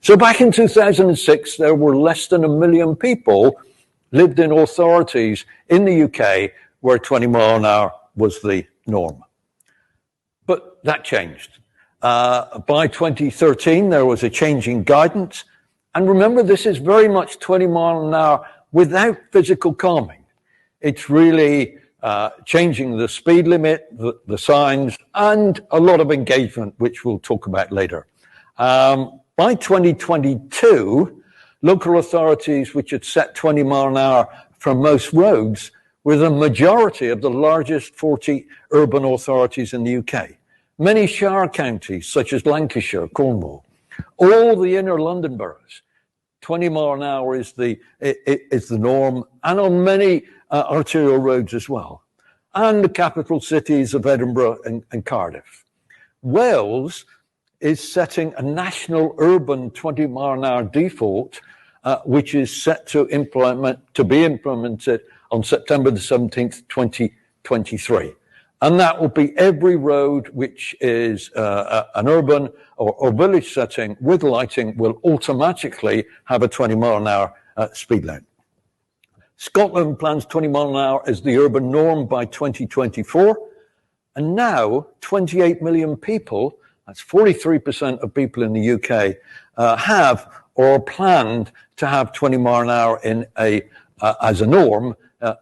So back in 2006, there were less than 1 million people lived in authorities in the UK where 20 mile an hour was the norm. But that changed. By 2013, there was a change in guidance. And remember, this is very much 20 mile an hour without physical calming. It's really changing the speed limit, the signs, and a lot of engagement, which we'll talk about later. By 2022, local authorities which had set 20 mile an hour for most roads were the majority of the largest 40 urban authorities in the UK. Many shire counties, such as Lancashire, Cornwall, all the inner London boroughs, 20 mile an hour is the norm, and on many arterial roads as well, and the capital cities of Edinburgh and Cardiff. Wales is setting a national urban 20 mile an hour default, which is set to be implemented on September the 17th, 2023. And that will be every road which is an urban or village setting with lighting will automatically have a 20 mile an hour speed limit. Scotland plans 20 mile an hour as the urban norm by 2024. And now 28 million people, that's 43% of people in the UK, have or planned to have 20 mile an hour as a norm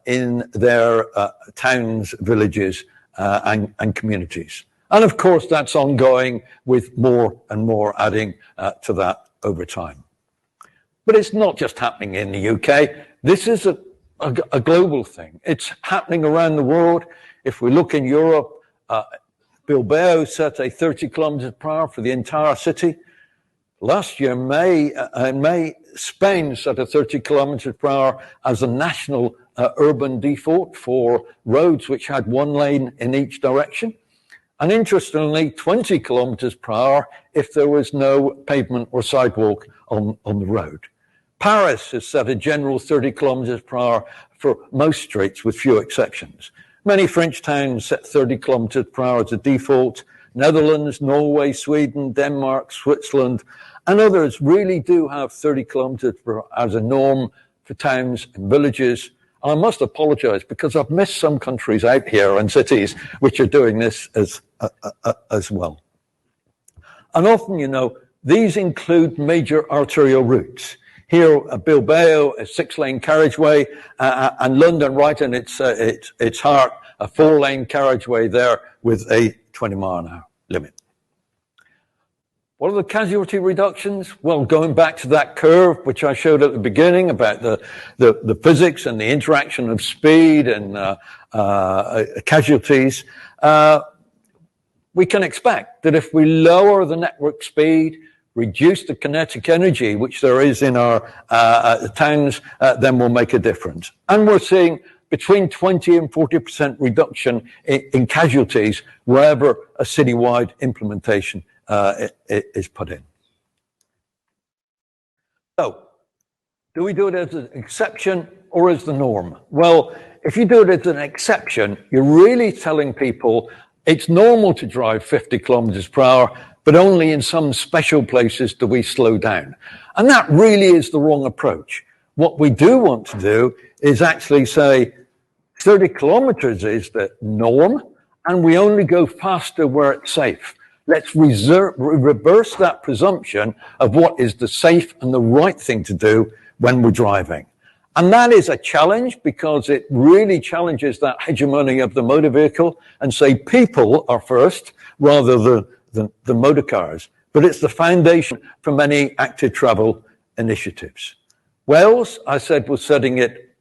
in their towns, villages, and communities. And of course, that's ongoing with more and more adding to that over time. But it's not just happening in the UK. This is a global thing. It's happening around the world. If we look in Europe, Bilbao set a 30 kilometers per hour for the entire city. Last year, in May, Spain set a 30 kilometers per hour as a national urban default for roads which had one lane in each direction. And interestingly, 20 kilometers per hour if there was no pavement or sidewalk on the road. Paris has set a general 30 kilometers per hour for most streets with few exceptions. Many French towns set 30 kilometers per hour as a default. Netherlands, Norway, Sweden, Denmark, Switzerland, and others really do have 30 kilometers per hour as a norm for towns and villages. I must apologize because I've missed some countries out here and cities which are doing this as well. And often, you know, these include major arterial routes. Here, Bilbao, a 6-lane carriageway, and London, right in its heart, a 4-lane carriageway there with a 20 mile an hour limit. What are the casualty reductions? Well, going back to that curve, which I showed at the beginning about the physics and the interaction of speed and casualties, we can expect that if we lower the network speed, reduce the kinetic energy, which there is in our towns, then we'll make a difference. And we're seeing between 20 and 40% reduction in casualties wherever a citywide implementation is put in. So, do we do it as an exception or as the norm? Well, if you do it as an exception, you're really telling people it's normal to drive 50 kilometers per hour, but only in some special places do we slow down. And that really is the wrong approach. What we do want to do is actually say 30 kilometers is the norm, and we only go faster where it's safe. Let's reverse that presumption of what is the safe and the right thing to do when we're driving. And that is a challenge because it really challenges that hegemony of the motor vehicle and say people are first rather than the motor cars. But it's the foundation for many active travel initiatives. Wales, I said, was setting it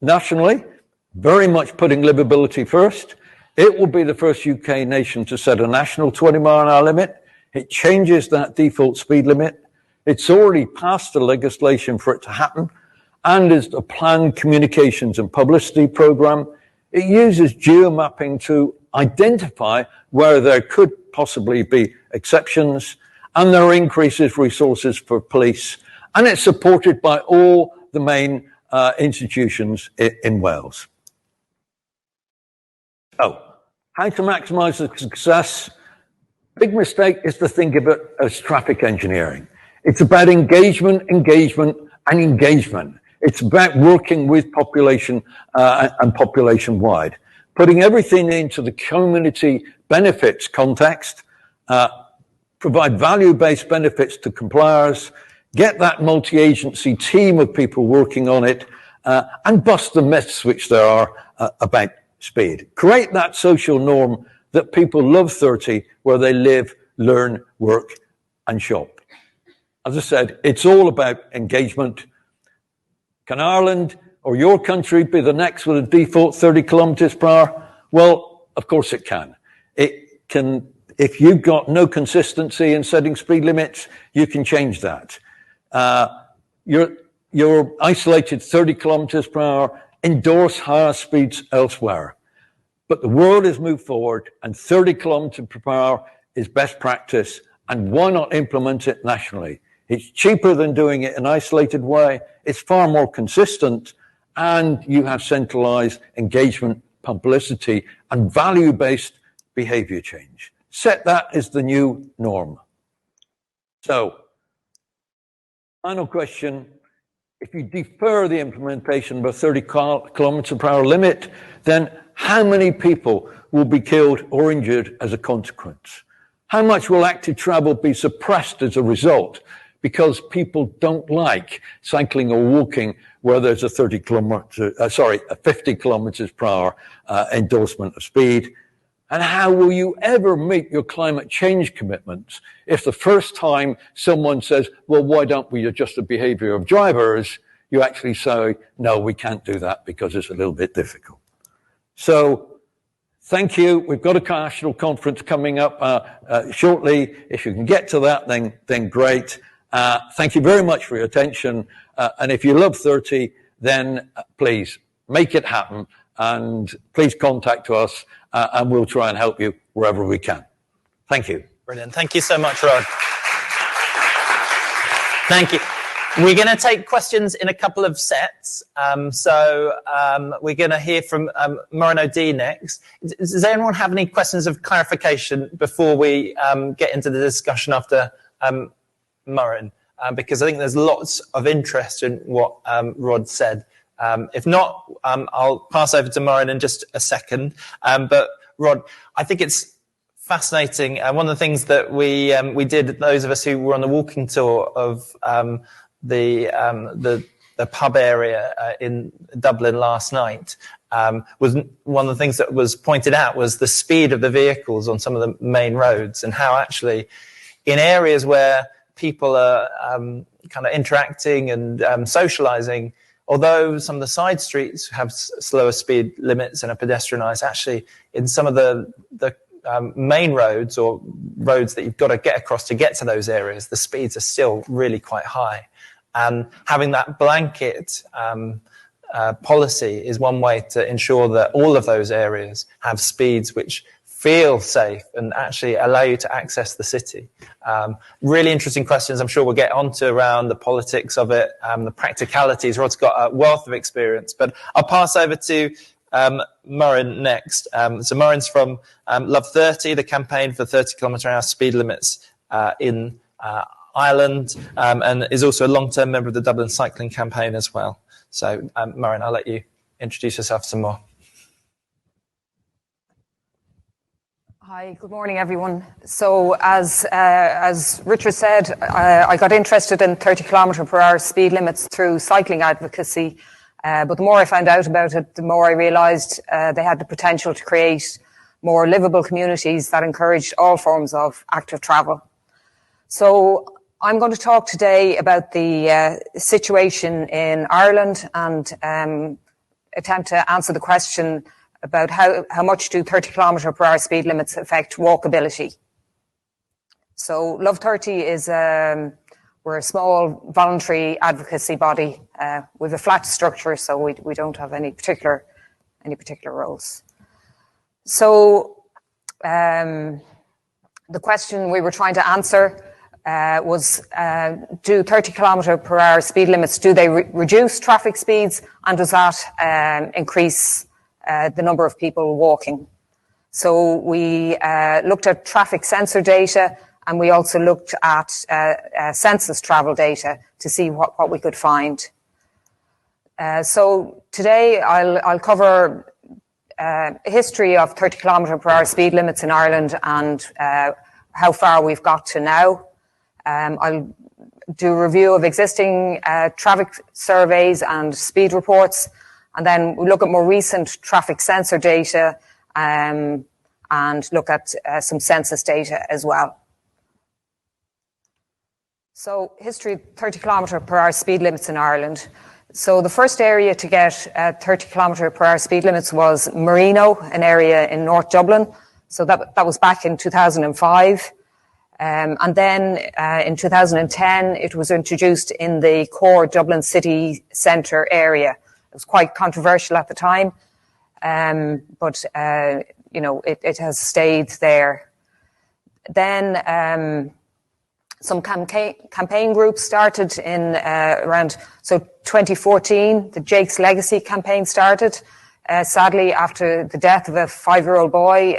nationally, very much putting livability first. It will be the first UK nation to set a national 20 mile an hour limit. It changes that default speed limit. It's already passed the legislation for it to happen and is a planned communications and publicity program. It uses geomapping to identify where there could possibly be exceptions, and there increases resources for police, and it's supported by all the main institutions in Wales. So, how to maximize the success? Big mistake is to think of it as traffic engineering. It's about engagement, engagement, and engagement. It's about working with population and population-wide, putting everything into the community benefits context, provide value-based benefits to compliers, get that multi-agency team of people working on it, and bust the myths which there are about speed. Create that social norm that people love 30, where they live, learn, work, and shop. As I said, it's all about engagement. Can Ireland or your country be the next with a default 30 kilometres per hour? Well, of course it can. It can, if you've got no consistency in setting speed limits, you can change that. Your isolated 30 kilometres per hour, endorse higher speeds elsewhere. But the world has moved forward, and 30 kilometres per hour is best practice, and why not implement it nationally? It's cheaper than doing it in an isolated way. It's far more consistent, and you have centralized engagement, publicity, and value-based behavior change. Set that as the new norm. So, final question. If you defer the implementation of a 30 kilometres per hour limit, then how many people will be killed or injured as a consequence? How much will active travel be suppressed as a result? Because people don't like cycling or walking where there's a 50 kilometres per hour endorsement of speed. And how will you ever meet your climate change commitments if the first time someone says, well, why don't we adjust the behavior of drivers? You actually say, no, we can't do that because it's a little bit difficult. So thank you. We've got a national conference coming up shortly. If you can get to that, then great. Thank you very much for your attention. And if you love 30, then please make it happen. And please contact us, and we'll try and help you wherever we can. Thank you. Brilliant. Thank you so much, Rod. Thank you. We're going to take questions in a couple of sets. We're going to hear from Murren O'Dea next. Does anyone have any questions of clarification before we get into the discussion after Murren? Because I think there's lots of interest in what Rod said. If not, I'll pass over to Murren in just a second. But Rod, I think it's fascinating. One of the things that we did, those of us who were on the walking tour of the pub area in Dublin last night, was one of the things that was pointed out was the speed of the vehicles on some of the main roads, and how actually in areas where people are kind of interacting and socializing, although some of the side streets have slower speed limits and are pedestrianised, actually in some of the main roads or roads that you've got to get across to get to those areas, the speeds are still really quite high. And having that blanket policy is one way to ensure that all of those areas have speeds which feel safe and actually allow you to access the city. Really interesting questions I'm sure we'll get onto around the politics of it, the practicalities. Rod's got a wealth of experience, but I'll pass over to Murren next. So Murren's from Love 30, the campaign for 30 kilometre hour speed limits in Ireland, and is also a long-term member of the Dublin cycling campaign as well. So Murren, I'll let you introduce yourself some more. Hi, good morning, everyone. So as Richard said, I got interested in 30 kilometre per hour speed limits through cycling advocacy. But the more I found out about it, the more I realised they had the potential to create more livable communities that encouraged all forms of active travel. So I'm going to talk today about the situation in Ireland and attempt to answer the question about how much do 30 kilometre per hour speed limits affect walkability. So Love 30 is we're a small voluntary advocacy body with a flat structure, so we don't have any particular roles. So the question we were trying to answer was do 30 kilometre per hour speed limits, do they reduce traffic speeds, and does that increase the number of people walking? So we looked at traffic sensor data and we also looked at census travel data to see what we could find. So today I'll cover a history of 30 km/h speed limits in Ireland and how far we've got to now. I'll do a review of existing traffic surveys and speed reports, and then we'll look at more recent traffic sensor data and look at some census data as well. So, history of 30 km/h speed limits in Ireland. So the first area to get 30 km/h speed limits was Marino, an area in North Dublin. So that was back in 2005. And then in 2010, it was introduced in the core Dublin city centre area. It was quite controversial at the time, but you know, it has stayed there. Then some campaign groups started in around 2014. The Jake's Legacy campaign started. Sadly, after the death of a 5-year-old boy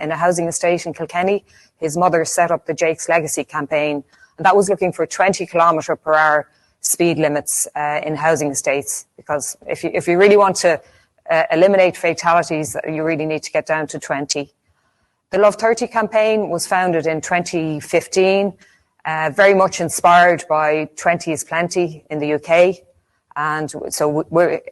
in a housing estate in Kilkenny, his mother set up the Jake's Legacy campaign, and that was looking for 20 km/h speed limits in housing estates. Because if you really want to eliminate fatalities, you really need to get down to 20. The Love 30 campaign was founded in 2015, very much inspired by 20 is Plenty in the UK. And so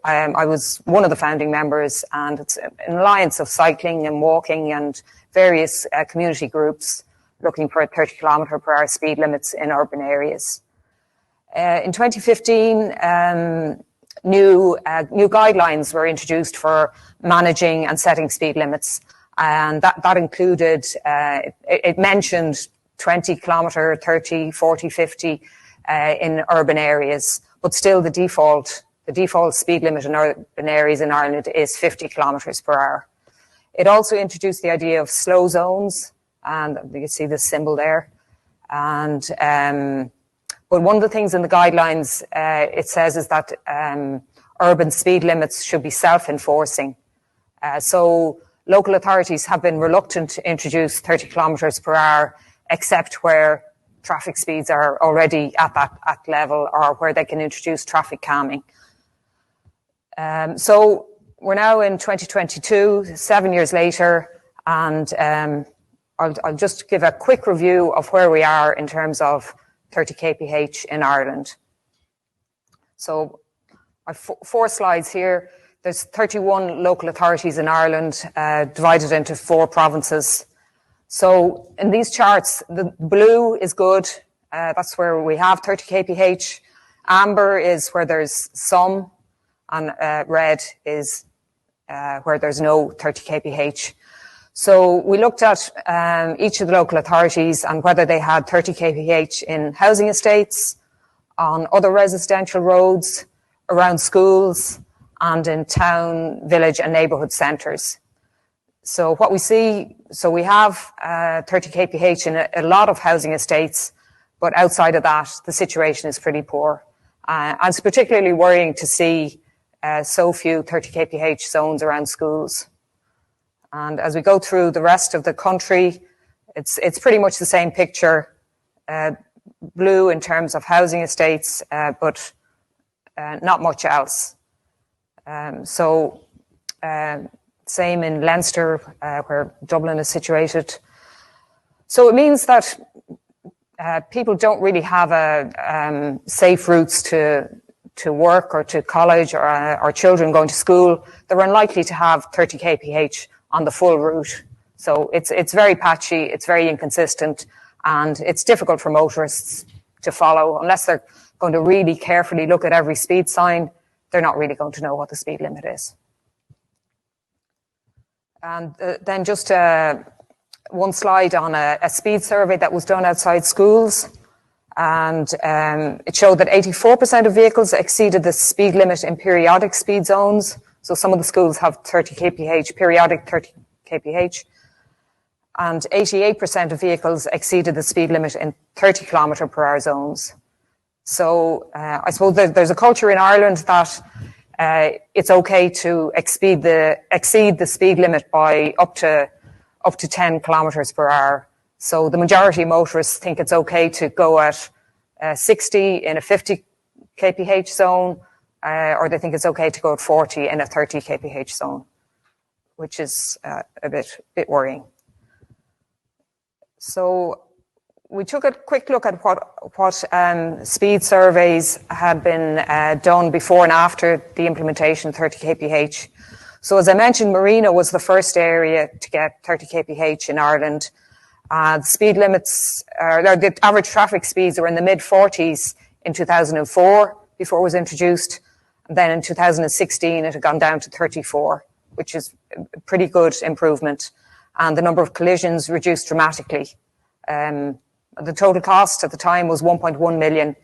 I was one of the founding members, and it's an alliance of cycling and walking and various community groups looking for 30 km/h speed limits in urban areas. In 2015, new guidelines were introduced for managing and setting speed limits, and that included, it mentioned 20 km, 30, 40, 50 in urban areas. But still, the default speed limit in urban areas in Ireland is 50 km/h. It also introduced the idea of slow zones, and you can see the symbol there. And but one of the things in the guidelines it says is that urban speed limits should be self-enforcing. So local authorities have been reluctant to introduce 30 km/h, except where traffic speeds are already at that level, or where they can introduce traffic calming. So we're now in 2022, 7 years later, and I'll just give a quick review of where we are in terms of 30 kph in Ireland. So I've 4 slides here. There's 31 local authorities in Ireland, divided into 4 provinces. So in these charts, the blue is good. That's where we have 30 kph. Amber is where there's some, and red is where there's no 30 kph. So we looked at each of the local authorities and whether they had 30 kph in housing estates, on other residential roads, around schools, and in town, village and neighbourhood centres. So what we see, so we have 30 kph in a lot of housing estates, but outside of that, the situation is pretty poor. And it's particularly worrying to see so few 30 kph zones around schools. And as we go through the rest of the country, it's pretty much the same picture. Blue in terms of housing estates, but not much else. Same in Leinster, where Dublin is situated. So it means that people don't really have safe routes to work or to college, or children going to school. They're unlikely to have 30 kph on the full route. So it's very patchy, it's very inconsistent, and it's difficult for motorists to follow. Unless they're going to really carefully look at every speed sign, they're not really going to know what the speed limit is. And then just one slide on a speed survey that was done outside schools. And it showed that 84% of vehicles exceeded the speed limit in periodic speed zones. So some of the schools have 30 kph, periodic 30 kph. And 88% of vehicles exceeded the speed limit in 30 km/h zones. So I suppose there's a culture in Ireland that it's okay to exceed the speed limit by up to 10 km/h. So the majority of motorists think it's okay to go at 60 in a 50 kph zone, or they think it's okay to go at 40 in a 30 kph zone, which is a bit worrying. So we took a quick look at what speed surveys had been done before and after the implementation of 30 kph. So as I mentioned, Marina was the first area to get 30 kph in Ireland. The speed limits, the average traffic speeds were in the mid-40s in 2004 before it was introduced. And then in 2016, it had gone down to 34, which is a pretty good improvement. And the number of collisions reduced dramatically. The total cost at the time was 1.1 million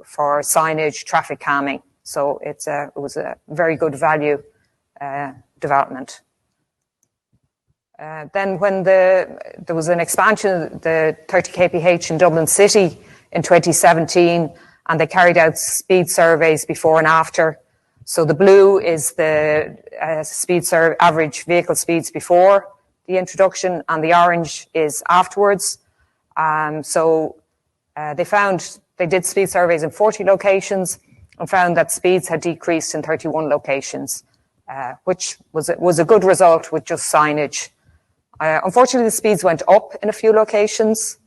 for signage, traffic calming. So it was a very good value development. Then when there was an expansion of the 30 kph in Dublin City in 2017, and they carried out speed surveys before and after. So the blue is the average vehicle speeds before the introduction, and the orange is afterwards. They did speed surveys in 40 locations and found that speeds had decreased in 31 locations, which was a good result with just signage. Unfortunately, the speeds went up in a few locations,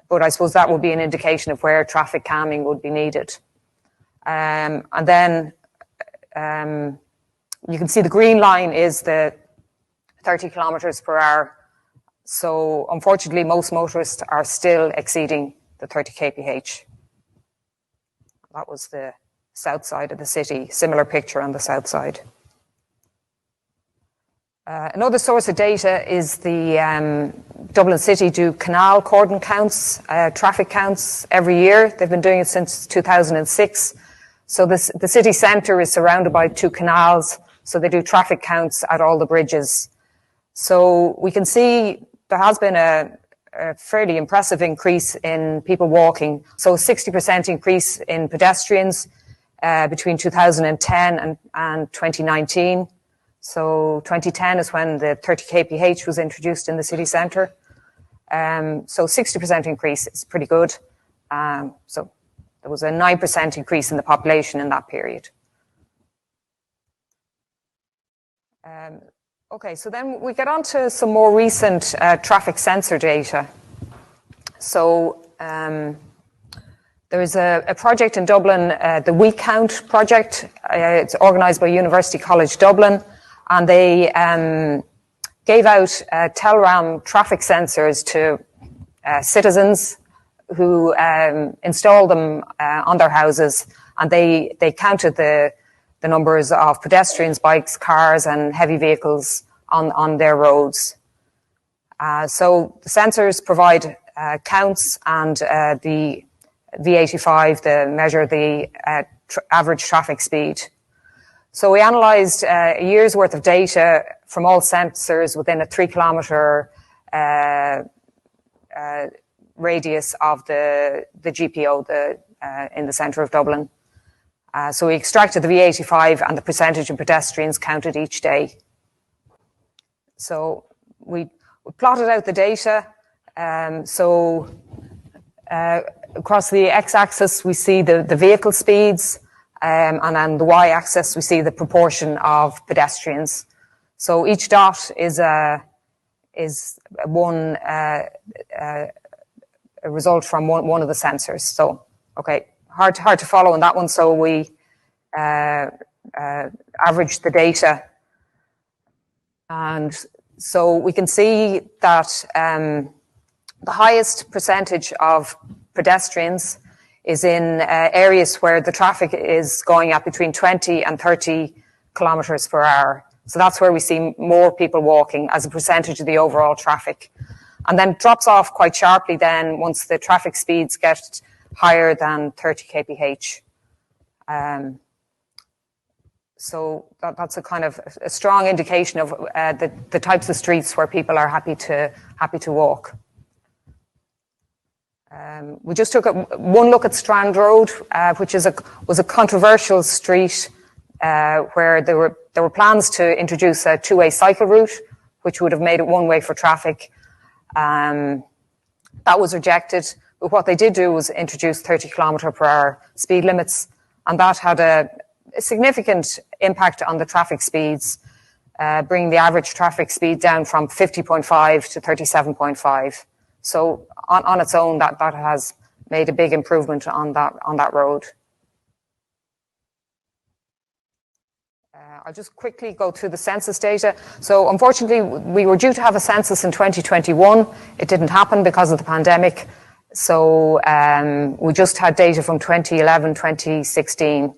but I suppose that would be an indication of where traffic calming would be needed. And then you can see the green line is the 30 kilometers per hour. So unfortunately, most motorists are still exceeding the 30 kph. That was the south side of the city, similar picture on the south side. Another source of data is the Dublin City do canal cordon counts, traffic counts every year. They've been doing it since 2006. So the city centre is surrounded by 2 canals, so they do traffic counts at all the bridges. So we can see there has been a fairly impressive increase in people walking. So 60% increase in pedestrians between 2010 and 2019. So 2010 is when the 30 kph was introduced in the city centre. So 60% increase is pretty good. So there was a 9% increase in the population in that period. Okay, so then we get on to some more recent traffic sensor data. So there is a project in Dublin, the We Count project. It's organised by University College Dublin. And they gave out Telram traffic sensors to citizens who installed them on their houses, and they counted the numbers of pedestrians, bikes, cars, and heavy vehicles on their roads. So the sensors provide counts, and the V85, the measure the average traffic speed. So we analysed a year's worth of data from all sensors within a 3-kilometre radius of the GPO in the centre of Dublin. So we extracted the V85 and the percentage of pedestrians counted each day. So we plotted out the data. Across the x-axis we see the vehicle speeds. And on the y-axis, we see the proportion of pedestrians. So each dot is a result from one of the sensors. So, okay, hard to follow on that one. So we averaged the data, and so we can see that the highest percentage of pedestrians is in areas where the traffic is going at between 20 and 30 kilometers per hour. So that's where we see more people walking as a percentage of the overall traffic. And then drops off quite sharply then once the traffic speeds get higher than 30 kph. So that's a kind of a strong indication of the types of streets where people are happy to walk. We just took one look at Strand Road, which was a controversial street where there were plans to introduce a 2-way cycle route, which would have made it one way for traffic. That was rejected, but what they did do was introduce 30km/h speed limits, and that had a significant impact on the traffic speeds, bringing the average traffic speed down from 50.5 to 37.5. So on its own, that has made a big improvement on that road. I'll just quickly go through the census data. So unfortunately, we were due to have a census in 2021. It didn't happen because of the pandemic. So we just had data from 2011, 2016.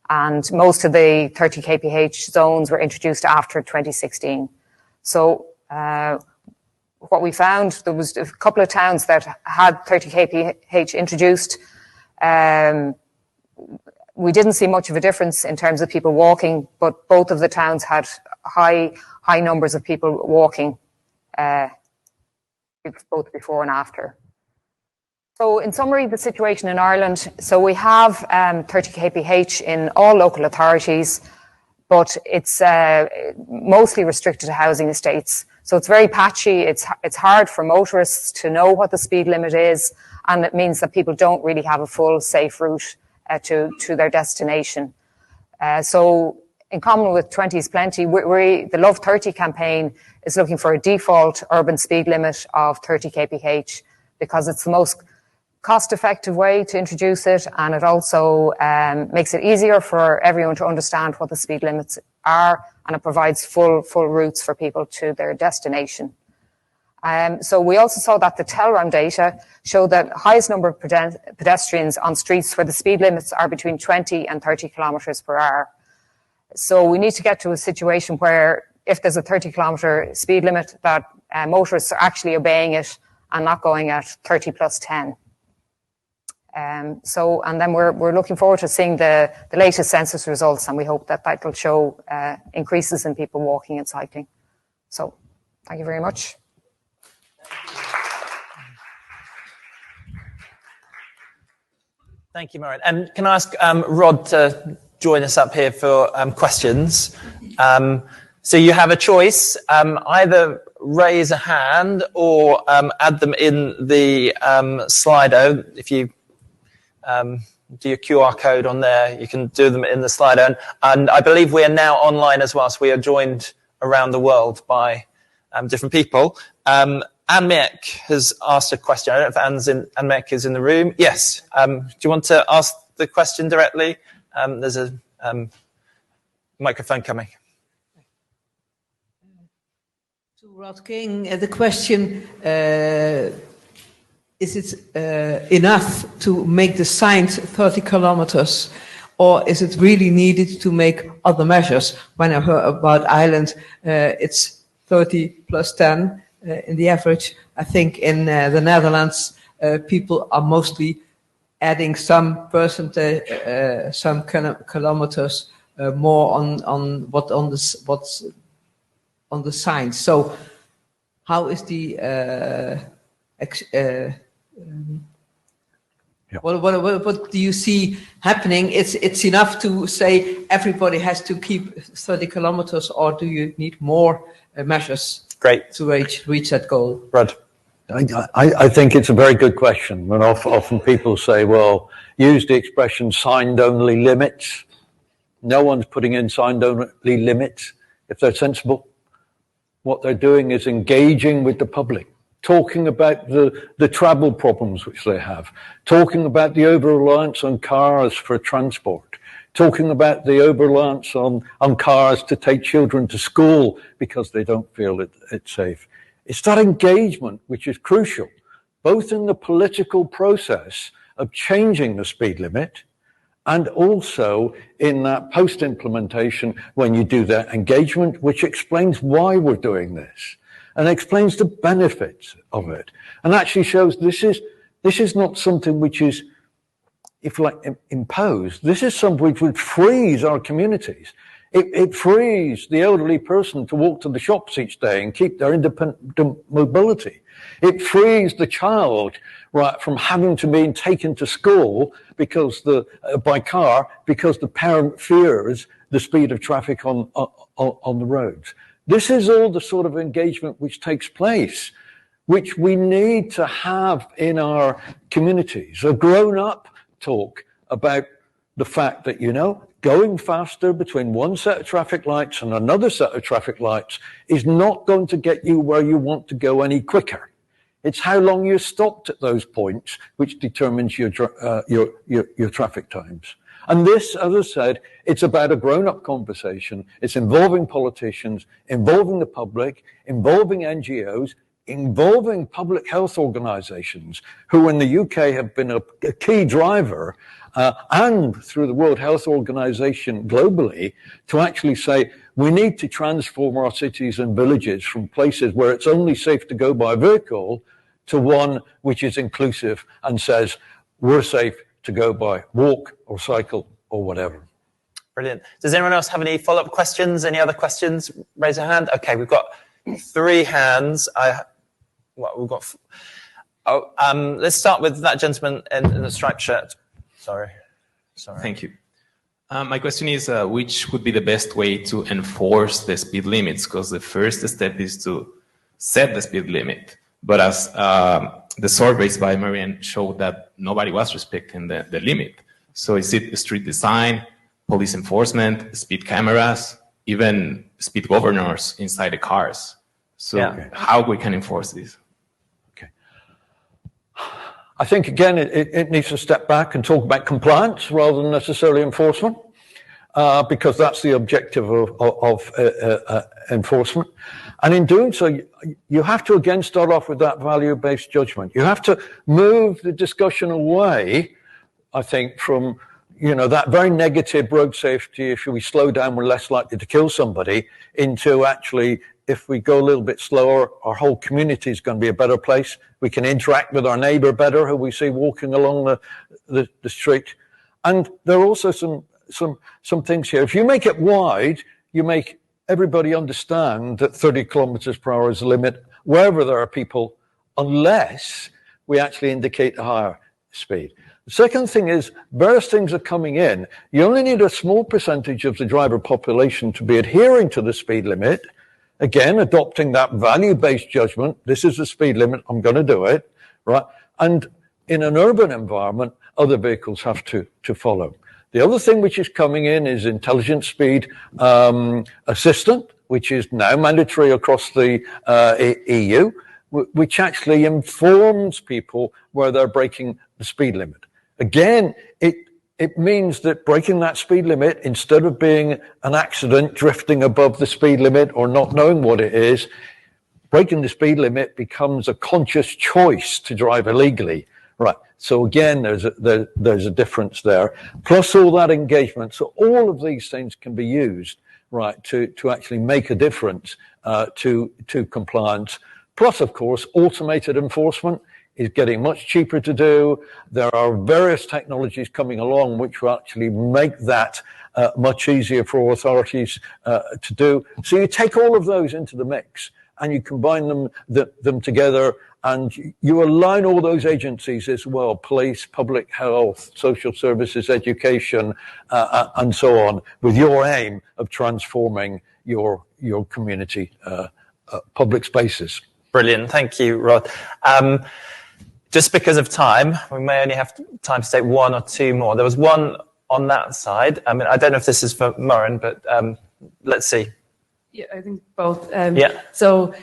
And most of the 30 kph zones were introduced after 2016. So what we found, there was a couple of towns that had 30 kph introduced. We didn't see much of a difference in terms of people walking, but both of the towns had high numbers of people walking, both before and after. So in summary, the situation in Ireland, so we have 30 kph in all local authorities, but it's mostly restricted to housing estates. So it's very patchy, it's hard for motorists to know what the speed limit is, and it means that people don't really have a full safe route to their destination. So in common with 20 is Plenty, the Love 30 campaign is looking for a default urban speed limit of 30 kph because it's the most cost-effective way to introduce it, and it also makes it easier for everyone to understand what the speed limits are, and it provides full routes for people to their destination. So we also saw that the Telram data showed that highest number of pedestrians on streets where the speed limits are between 20 and 30 km/h. So we need to get to a situation where if there's a 30km speed limit, that motorists are actually obeying it and not going at 30 plus 10. And then we're looking forward to seeing the latest census results, and we hope that will show increases in people walking and cycling. So thank you very much. Thank you, Maureen. And can I ask Rod to join us up here for questions? So you have a choice, either raise a hand or add them in the Slido. If you do your QR code on there, you can do them in the Slido. And I believe we are now online as well, so we are joined around the world by different people. Anmek has asked a question. I don't know if Anmek is in the room. Yes. Do you want to ask the question directly? There's a microphone coming. To Rod King, the question, is it enough to make the signs 30 kilometers, or is it really needed to make other measures? When I heard about Ireland, it's 30 plus 10. In the average, I think in the Netherlands, people are mostly adding some percentage, some kilometers more on what's on the signs. So, how is the what do you see happening? It's enough to say everybody has to keep 30 kilometers, or do you need more measures? Great. To reach that goal. Rod. I think it's a very good question. And often people say, well, use the expression signed only limits. No one's putting in signed only limits if they're sensible. What they're doing is engaging with the public, talking about the travel problems which they have, talking about the over-reliance on cars for transport, talking about the over-reliance on cars to take children to school because they don't feel it's safe. It's that engagement which is crucial, both in the political process of changing the speed limit and also in that post-implementation when you do that engagement, which explains why we're doing this and explains the benefits of it and actually shows this is not something which is, if like imposed, this is something which would freeze our communities. It frees the elderly person to walk to the shops each day and keep their independent mobility. It frees the child, right, from having to be taken to school because by car because the parent fears the speed of traffic on the roads. This is all the sort of engagement which takes place which we need to have in our communities. A grown-up talk about the fact that, you know, going faster between one set of traffic lights and another set of traffic lights is not going to get you where you want to go any quicker. It's how long you're stopped at those points which determines your traffic times. And this, as I said, it's about a grown-up conversation. It's involving politicians, involving the public, involving NGOs, involving public health organizations, who in the UK have been a key driver, and through the World Health Organization globally, to actually say, we need to transform our cities and villages from places where it's only safe to go by vehicle to one which is inclusive and says, we're safe to go by walk or cycle or whatever. Brilliant. Does anyone else have any follow-up questions? Any other questions? Raise a hand. Okay, we've got 3 hands. Let's start with that gentleman in the striped shirt. Sorry. Thank you. My question is, which would be the best way to enforce the speed limits? Because the first step is to set the speed limit. But as the surveys by Marianne showed that nobody was respecting the limit. So is it street design, police enforcement, speed cameras, even speed governors inside the cars? So how we can enforce this? Okay. I think, again, it needs to step back and talk about compliance rather than necessarily enforcement, because that's the objective of enforcement. And in doing so, you have to, again, start off with that value-based judgment. You have to move the discussion away, I think, from, you know, that very negative road safety, if we slow down, we're less likely to kill somebody, into actually, if we go a little bit slower, our whole community is going to be a better place. We can interact with our neighbor better, who we see walking along the street. And there are also some things here. If you make it wide, you make everybody understand that 30 kilometers per hour is the limit wherever there are people, unless we actually indicate a higher speed. The second thing is, various things are coming in. You only need a small percentage of the driver population to be adhering to the speed limit. Again, adopting that value-based judgment. This is the speed limit, I'm going to do it, right? And in an urban environment, other vehicles have to follow. The other thing which is coming in is intelligent speed assistant, which is now mandatory across the EU, which actually informs people where they're breaking the speed limit. Again, it means that breaking that speed limit, instead of being an accident, drifting above the speed limit or not knowing what it is, breaking the speed limit becomes a conscious choice to drive illegally. Right. So again, there's a difference there. Plus all that engagement. So all of these things can be used, right, to actually make a difference to compliance. Plus, of course, automated enforcement is getting much cheaper to do. There are various technologies coming along which will actually make that much easier for authorities to do. So you take all of those into the mix and you combine them together, and you align all those agencies as well: police, public health, social services, education, and so on, with your aim of transforming your community public spaces. Brilliant. Thank you, Rod. Just because of time, we may only have time to take 1 or 2 more. There was one on that side. I mean, I don't know if this is for Murren, but let's see. Yeah, I think both. So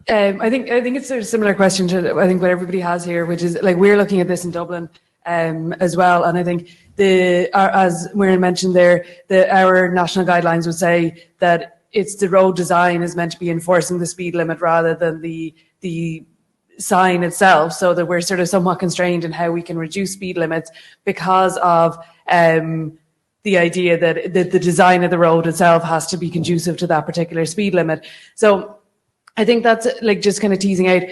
I think it's a similar question to what everybody has here, which is like we're looking at this in Dublin as well, and I think as Murren mentioned there, our national guidelines would say that it's the road design is meant to be enforcing the speed limit rather than the sign itself, so that we're sort of somewhat constrained in how we can reduce speed limits because of the idea that the design of the road itself has to be conducive to that particular speed limit. So I think that's like just kind of teasing out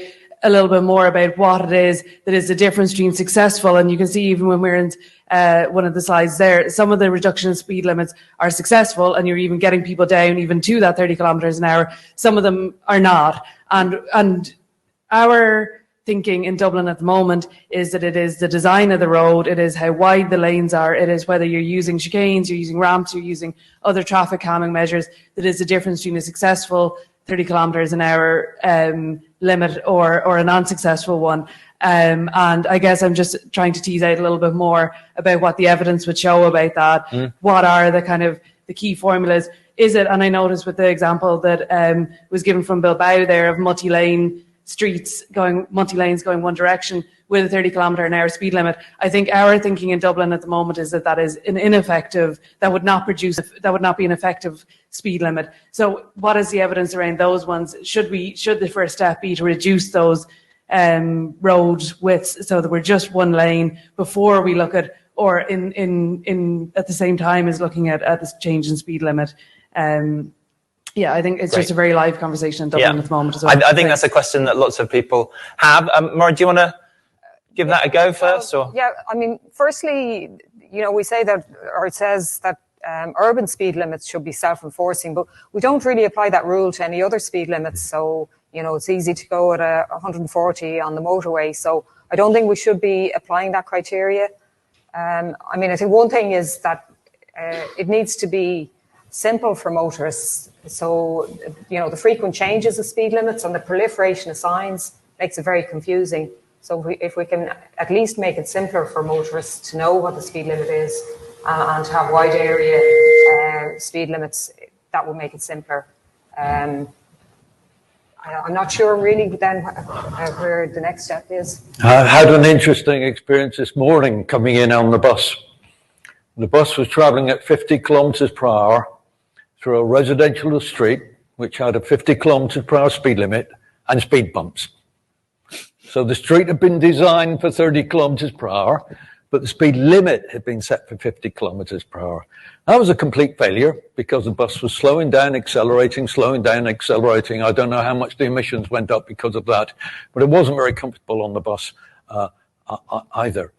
a little bit more about what it is that is the difference between successful. And you can see even when we're in one of the slides there, some of the reduction in speed limits are successful and you're even getting people down even to that 30 kilometers an hour. Some of them are not. And our thinking in Dublin at the moment is that it is the design of the road, it is how wide the lanes are, it is whether you're using chicanes, you're using ramps, you're using other traffic calming measures, that is the difference between a successful 30 kilometers an hour limit or a non-successful one. And I guess I'm just trying to tease out a little bit more about what the evidence would show about that. What are the kind of the key formulas? Is it, and I noticed with the example that was given from Bilbao there of multi-lanes going one direction with a 30 kilometre an hour speed limit. I think our thinking in Dublin at the moment is that is an ineffective, that would not be an effective speed limit. So what is the evidence around those ones? Should the first step be to reduce those road widths so that we're just one lane before we look at, or in at the same time as looking at this change in speed limit? Yeah, I think it's just a very live conversation in Dublin at the moment as well. I think that's a question that lots of people have. Maura, do you want to give that a go first? Or? Yeah, I mean, firstly, we say that, or it says that urban speed limits should be self-enforcing, but we don't really apply that rule to any other speed limits. So, it's easy to go at 140 on the motorway. So I don't think we should be applying that criteria. I think one thing is that it needs to be simple for motorists. So, the frequent changes of speed limits and the proliferation of signs makes it very confusing. So if we can at least make it simpler for motorists to know what the speed limit is and have wide area speed limits, that will make it simpler. I'm not sure really then where the next step is. I had an interesting experience this morning coming in on the bus. The bus was travelling at 50 kilometres per hour through a residential street, which had a 50 kilometres per hour speed limit and speed bumps. So the street had been designed for 30 kilometres per hour, but the speed limit had been set for 50 kilometres per hour. That was a complete failure because the bus was slowing down, accelerating. I don't know how much the emissions went up because of that, but it wasn't very comfortable on the bus either.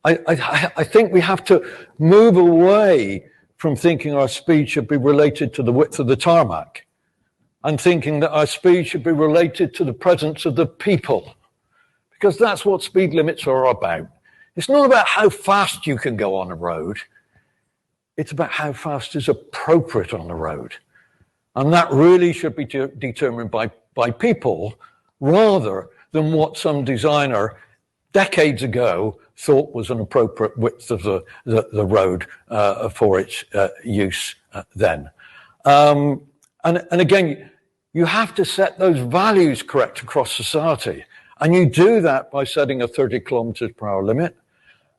I think we have to move away from thinking our speed should be related to the width of the tarmac and thinking that our speed should be related to the presence of the people, because that's what speed limits are about. It's not about how fast you can go on a road. It's about how fast is appropriate on the road. And that really should be determined by people rather than what some designer decades ago thought was an appropriate width of the road for its use then. And again, you have to set those values correct across society. And you do that by setting a 30 kilometres per hour limit.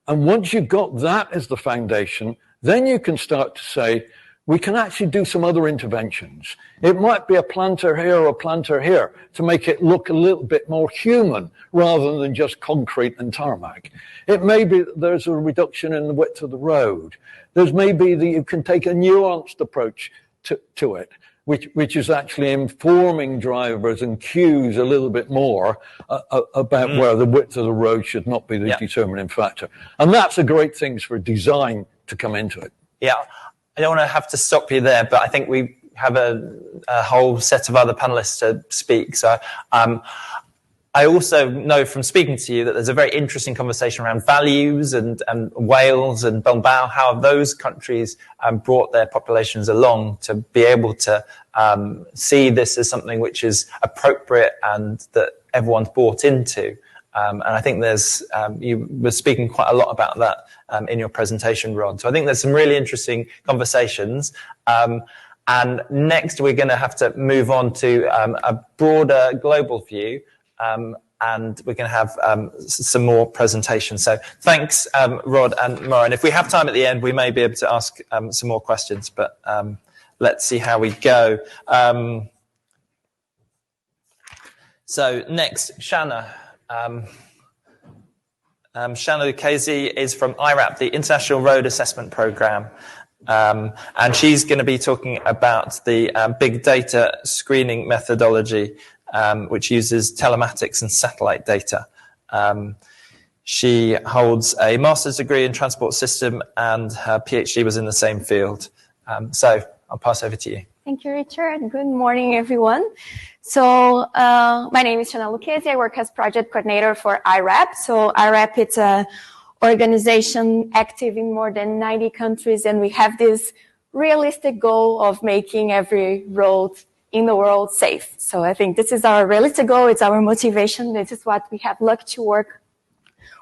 And once you've got that as the foundation, then you can start to say, we can actually do some other interventions. It might be a planter here or a planter here to make it look a little bit more human rather than just concrete and tarmac. It may be that there's a reduction in the width of the road. There's maybe that you can take a nuanced approach to it, which is actually informing drivers and cues a little bit more about where the width of the road should not be the determining factor. And that's a great thing for design to come into it. Yeah. I don't want to have to stop you there, but I think we have a whole set of other panelists to speak. So I also know from speaking to you that there's a very interesting conversation around values and Wales and Bilbao, how those countries brought their populations along to be able to see this as something which is appropriate and that everyone's bought into. And I think you were speaking quite a lot about that in your presentation, Rod. So I think there's some really interesting conversations. And next, we're going to have to move on to a broader global view. And we're going to have some more presentations. So thanks, Rod and Maura. And if we have time at the end, we may be able to ask some more questions, but let's see how we go. So next, Shanna. Shanna Lucchese is from IRAP, the International Road Assessment Programme. And she's going to be talking about the big data screening methodology, which uses telematics and satellite data. She holds a master's degree in transport system and her PhD was in the same field. So I'll pass over to you. Thank you, Richard. Good morning, everyone. So my name is Shanna Lucchese. I work as project coordinator for IRAP. So IRAP, it's an organization active in more than 90 countries, and we have this realistic goal of making every road in the world safe. So I think this is our realistic goal. It's our motivation. This is what we have luck to work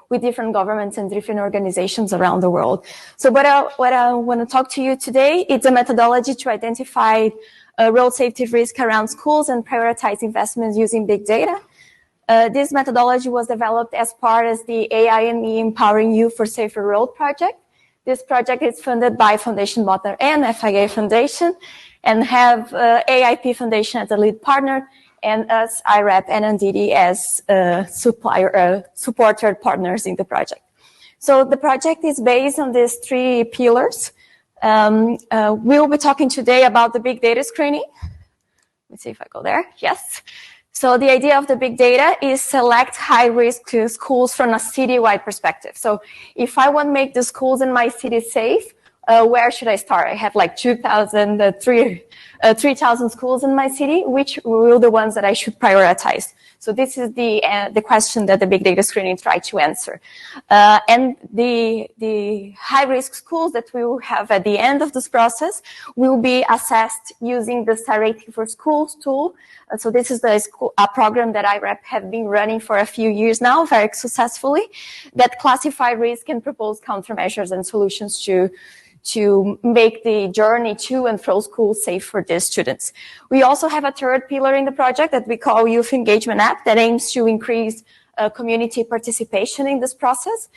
with different governments and different organizations around the world. So what I want to talk to you today, it's a methodology to identify road safety risk around schools and prioritize investments using big data. This methodology was developed as part of the AI&E Empowering Youth for Safer Road project. This project is funded by Foundation Botner and FIA Foundation, and have AIP Foundation as a lead partner, and us, IRAP and NDD as supporter partners in the project. So the project is based on these 3 pillars. We'll be talking today about the big data screening. Let me see if I go there. Yes. So the idea of the big data is select high-risk schools from a city-wide perspective. So if I want to make the schools in my city safe, where should I start? I have like 3,000 schools in my city. Which will the ones that I should prioritize? So this is the question that the big data screening tried to answer. And the high-risk schools that we will have at the end of this process will be assessed using the Star Rating for Schools tool. So this is a program that IRAP have been running for a few years now, very successfully, that classify risk and propose countermeasures and solutions to make the journey to and from school safe for the students. We also have a third pillar in the project that we call Youth Engagement App that aims to increase community participation in this process.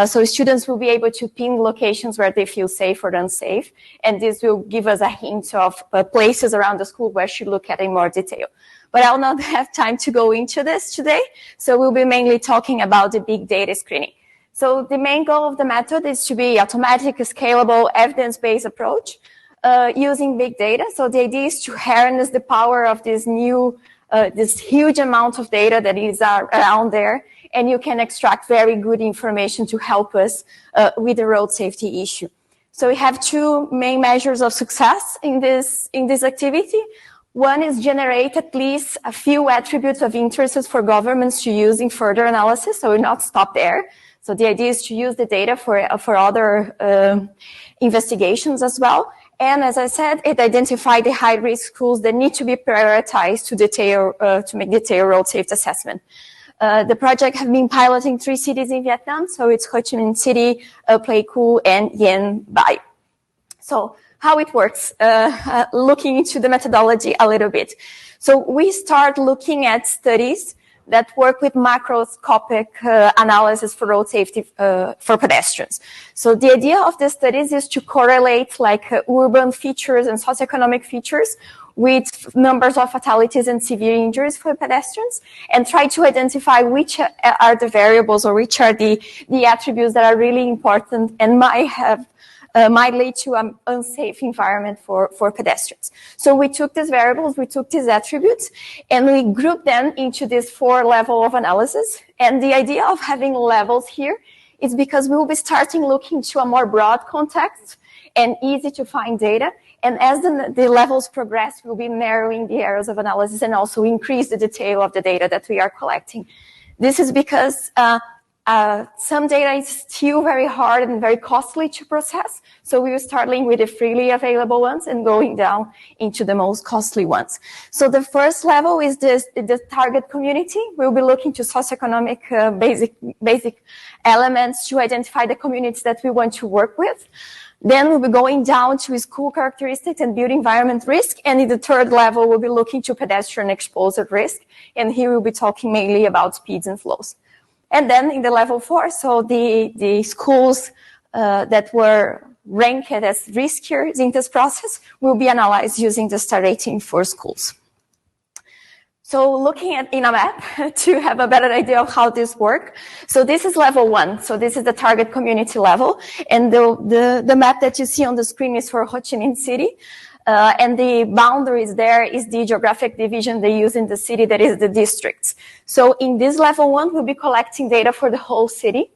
So students will be able to ping locations where they feel safe or unsafe, and this will give us a hint of places around the school where we should look at in more detail. But I'll not have time to go into this today, so we'll be mainly talking about the big data screening. So the main goal of the method is to be automatic, scalable, evidence-based approach using big data. So the idea is to harness the power of this this huge amount of data that is around there, and you can extract very good information to help us with the road safety issue. So we have 2 main measures of success in this activity. One is generate at least a few attributes of interest for governments to use in further analysis, so we'll not stop there. So the idea is to use the data for other investigations as well. And as I said, it identified the high-risk schools that need to be prioritized to make detailed road safety assessment. The project has been piloting 3 cities in Vietnam, so it's Ho Chi Minh City, Pleiku, and Dien Bai. So how it works, looking into the methodology a little bit. So we start looking at studies that work with macroscopic analysis for road safety for pedestrians. So the idea of the studies is to correlate like urban features and socioeconomic features with numbers of fatalities and severe injuries for pedestrians, and try to identify which are the variables or which are the attributes that are really important and might lead to an unsafe environment for pedestrians. So we took these variables, we took these attributes, and we grouped them into this 4 level of analysis. And the idea of having levels here is because we will be starting looking to a more broad context and easy to find data. And as the levels progress, we'll be narrowing the areas of analysis and also increase the detail of the data that we are collecting. This is because some data is still very hard and very costly to process. So we will starting with the freely available ones and going down into the most costly ones. So the first level is the target community. We'll be looking to socioeconomic basic elements to identify the communities that we want to work with. Then we'll be going down to school characteristics and built environment risk. And in the third level, we'll be looking to pedestrian exposure risk. And here we'll be talking mainly about speeds and flows. And then in the level 4, so the schools that were ranked as riskier in this process will be analyzed using the Star Rating for schools. So looking at in a map to have a better idea of how this works. So this is level 1. So this is the target community level. And the map that you see on the screen is for Ho Chi Minh City. And the boundaries there is the geographic division they use in the city, that is the districts. So in this level 1, we'll be collecting data for the whole city,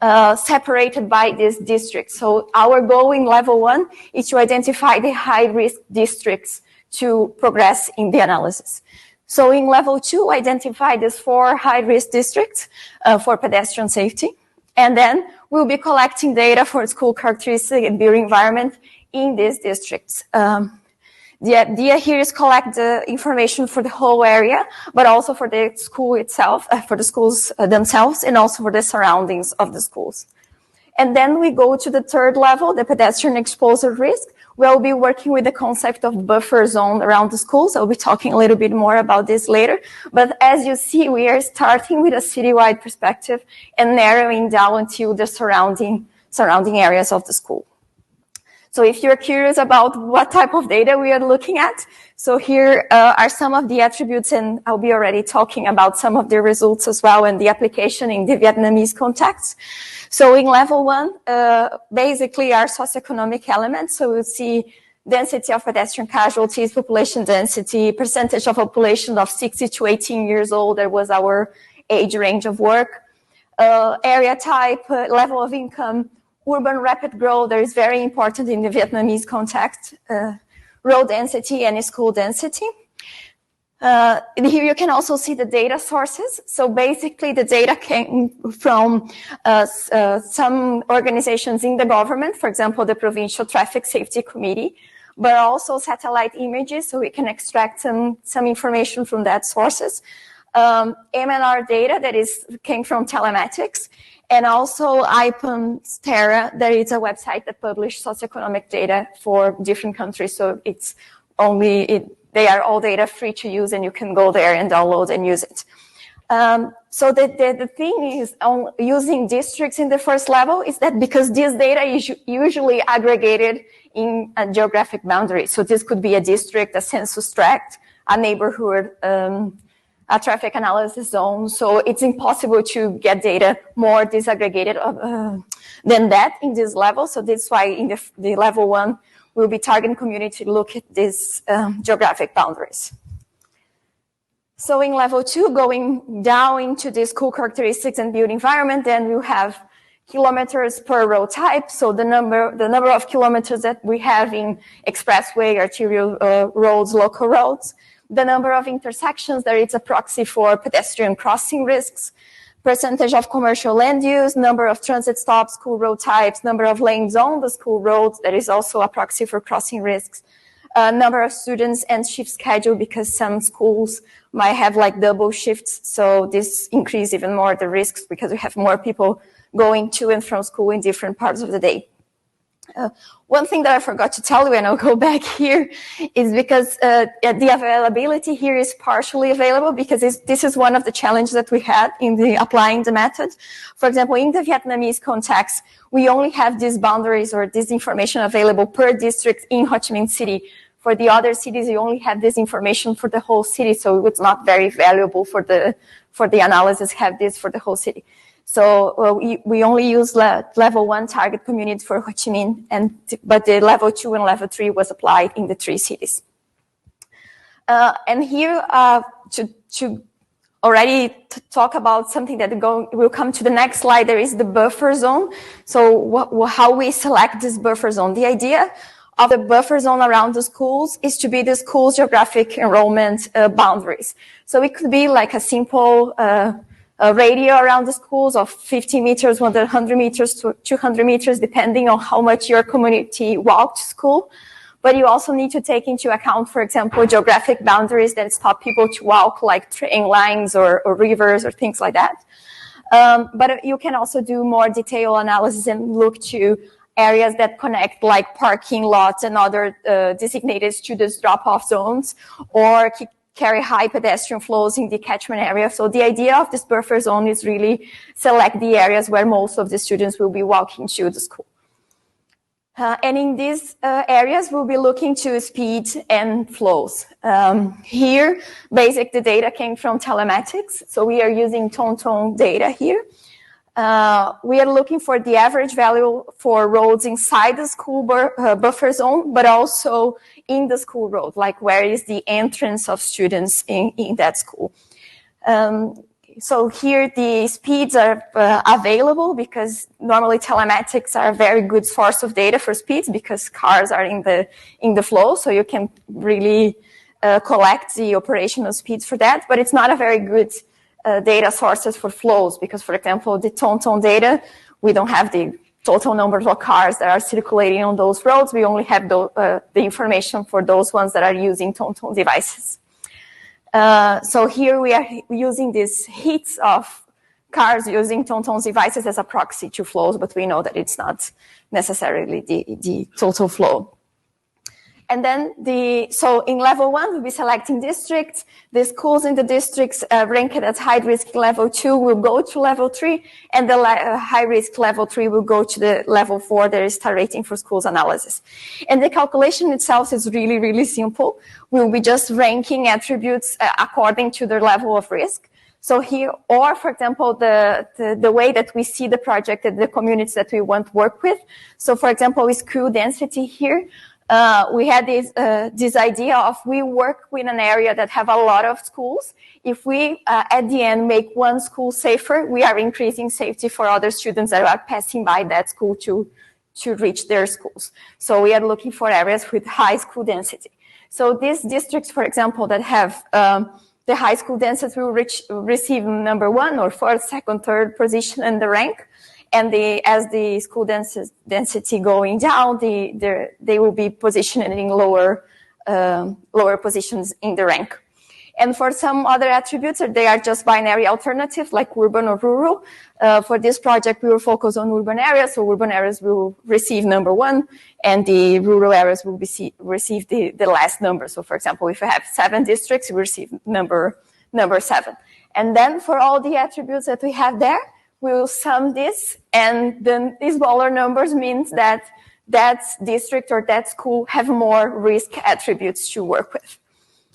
separated by this district. So our goal in level 1 is to identify the high-risk districts to progress in the analysis. So in level 2, identify these 4 high-risk districts for pedestrian safety. And then we'll be collecting data for school characteristics and built environment in these districts. The idea here is collect the information for the whole area, but also for the school itself, for the schools themselves, and also for the surroundings of the schools. And then we go to the third level, the pedestrian exposure risk. We'll be working with the concept of buffer zone around the schools. I'll be talking a little bit more about this later. But as you see, we are starting with a citywide perspective and narrowing down to the surrounding areas of the school. So if you're curious about what type of data we are looking at, so here are some of the attributes, and I'll be already talking about some of the results as well and the application in the Vietnamese context. So in level 1, basically our socioeconomic elements. So we'll see density of pedestrian casualties, population density, percentage of population of 60 to 18 years old. That was our age range of work. Area type, level of income, urban rapid growth, that is very important in the Vietnamese context, road density and school density. Here you can also see the data sources. So basically the data came from some organizations in the government, for example, the Provincial Traffic Safety Committee, but also satellite images, so we can extract some information from that sources. MNR data that came from telematics, and also IPAM's Terra, that is a website that publishes socioeconomic data for different countries. So it's they are all data free to use, and you can go there and download and use it. So the thing is, using districts in the first level is that because this data is usually aggregated in a geographic boundary. So this could be a district, a census tract, a neighborhood, a traffic analysis zone. So it's impossible to get data more disaggregated than that in this level. So that's why in the level 1, we'll be targeting community to look at these geographic boundaries. So in level 2, going down into the school characteristics and built environment, then we'll have kilometers per road type. So the number of kilometers that we have in expressway, arterial roads, local roads. The number of intersections, that it's a proxy for pedestrian crossing risks, percentage of commercial land use, number of transit stops, school road types, number of lanes on the school roads, that is also a proxy for crossing risks, number of students and shift schedule, because some schools might have like double shifts. So this increases even more the risks because we have more people going to and from school in different parts of the day. One thing that I forgot to tell you, and I'll go back here, is because the availability here is partially available, because this is one of the challenges that we had in applying the method. For example, in the Vietnamese context, we only have these boundaries or this information available per district in Ho Chi Minh City. For the other cities, you only have this information for the whole city, so it's not very valuable for the analysis, have this for the whole city. So we only use level 1 target community for Ho Chi Minh, but the level 2 and level 3 was applied in the 3 cities. And here, to already talk about something that will come to the next slide, there is the buffer zone. So how we select this buffer zone. The idea of the buffer zone around the schools is to be the school's geographic enrollment boundaries. So it could be like a simple radio around the schools of 50 meters, 100 meters to 200 meters, depending on how much your community walked to school. But you also need to take into account, for example, geographic boundaries that stop people to walk, like train lines or rivers or things like that. But you can also do more detailed analysis and look to areas that connect, like parking lots and other designated students drop-off zones, or carry high pedestrian flows in the catchment area. So the idea of this buffer zone is really select the areas where most of the students will be walking to the school. And in these areas, we'll be looking to speed and flows. Here, the data came from telematics. So we are using TomTom data here. We are looking for the average value for roads inside the school buffer zone, but also in the school road, like where is the entrance of students in that school. So here the speeds are available, because normally telematics are a very good source of data for speeds, because cars are in the flow, so you can really collect the operational speeds for that, but it's not a very good data sources for flows, because, for example, the TomTom data, we don't have the total numbers of cars that are circulating on those roads. We only have the information for those ones that are using TomTom devices. So here we are using these heats of cars using TomTom devices as a proxy to flows, but we know that it's not necessarily the total flow. And then so in level 1, we'll be selecting districts. The schools in the districts ranked at high risk level 2 will go to level 3, and the high risk level 3 will go to the level 4, that is star rating for schools analysis. And the calculation itself is really, really simple. We'll be just ranking attributes according to their level of risk. So here, or for example, the way that we see the project and the communities that we want to work with. So for example, with school density here, we had this idea of we work with an area that have a lot of schools. If we, at the end, make one school safer, we are increasing safety for other students that are passing by that school to reach their schools. So we are looking for areas with high school density. So these districts, for example, that have the high school density will receive number 1 or 4th, 2nd, 3rd position in the rank. And as the school density going down, they will be positioned in lower positions in the rank. And for some other attributes, they are just binary alternatives like urban or rural. For this project, we will focus on urban areas. So urban areas will receive number 1, and the rural areas will receive the last number. So for example, if we have 7 districts, we receive number 7. And then for all the attributes that we have there, we will sum this, and then these smaller numbers means that that district or that school have more risk attributes to work with.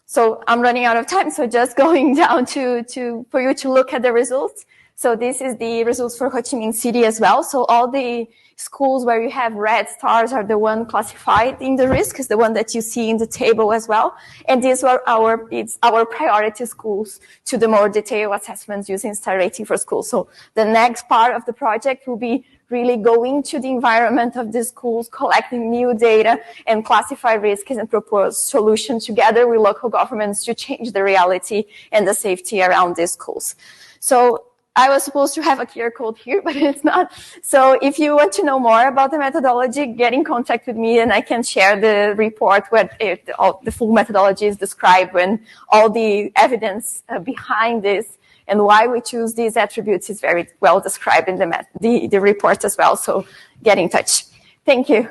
So I'm running out of time, so just going down for you to look at the results. So this is the results for Ho Chi Minh City as well. So all the schools where you have red stars are the one classified in the risk, is the one that you see in the table as well. And these were it's our priority schools to the more detailed assessments using star rating for schools. So the next part of the project will be really going to the environment of the schools, collecting new data and classify risks and propose solutions together with local governments to change the reality and the safety around these schools. So I was supposed to have a QR code here, but it's not. So if you want to know more about the methodology, get in contact with me and I can share the report where the full methodology is described and all the evidence behind this and why we choose these attributes is very well described in the report as well. So get in touch. Thank you.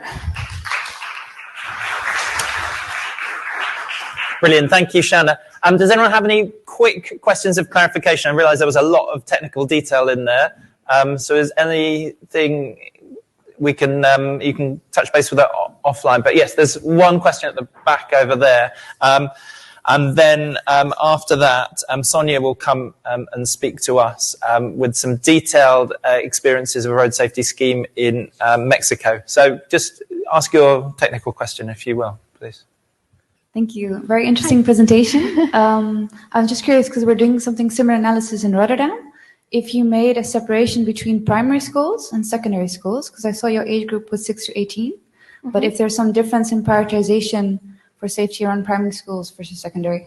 Brilliant. Thank you, Shanna. Does anyone have any quick questions of clarification? I realize there was a lot of technical detail in there. So is anything we can, you can touch base with that offline. But yes, there's one question at the back over there. And then after that, Sonia will come and speak to us with some detailed experiences of a road safety scheme in Mexico. So just ask your technical question, if you will, please. Thank you. Very interesting presentation. I'm just curious because we're doing something similar analysis in Rotterdam. If you made a separation between primary schools and secondary schools, because I saw your age group was 6 to 18, but if there's some difference in prioritization for safety around primary schools versus secondary?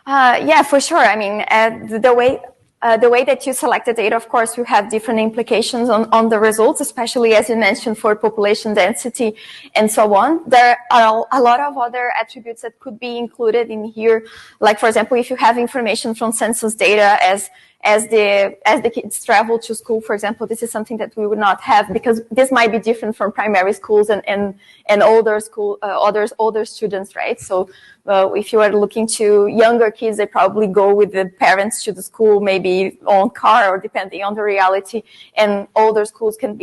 Yeah, for sure. I mean, the way that you select the data, of course, will have different implications on the results, especially as you mentioned for population density and so on. There are a lot of other attributes that could be included in here. Like, for example, if you have information from census data as the kids travel to school, for example, this is something that we would not have because this might be different from primary schools and older students, right? So if you are looking to younger kids, they probably go with the parents to the school, maybe on car or depending on the reality. And older schools can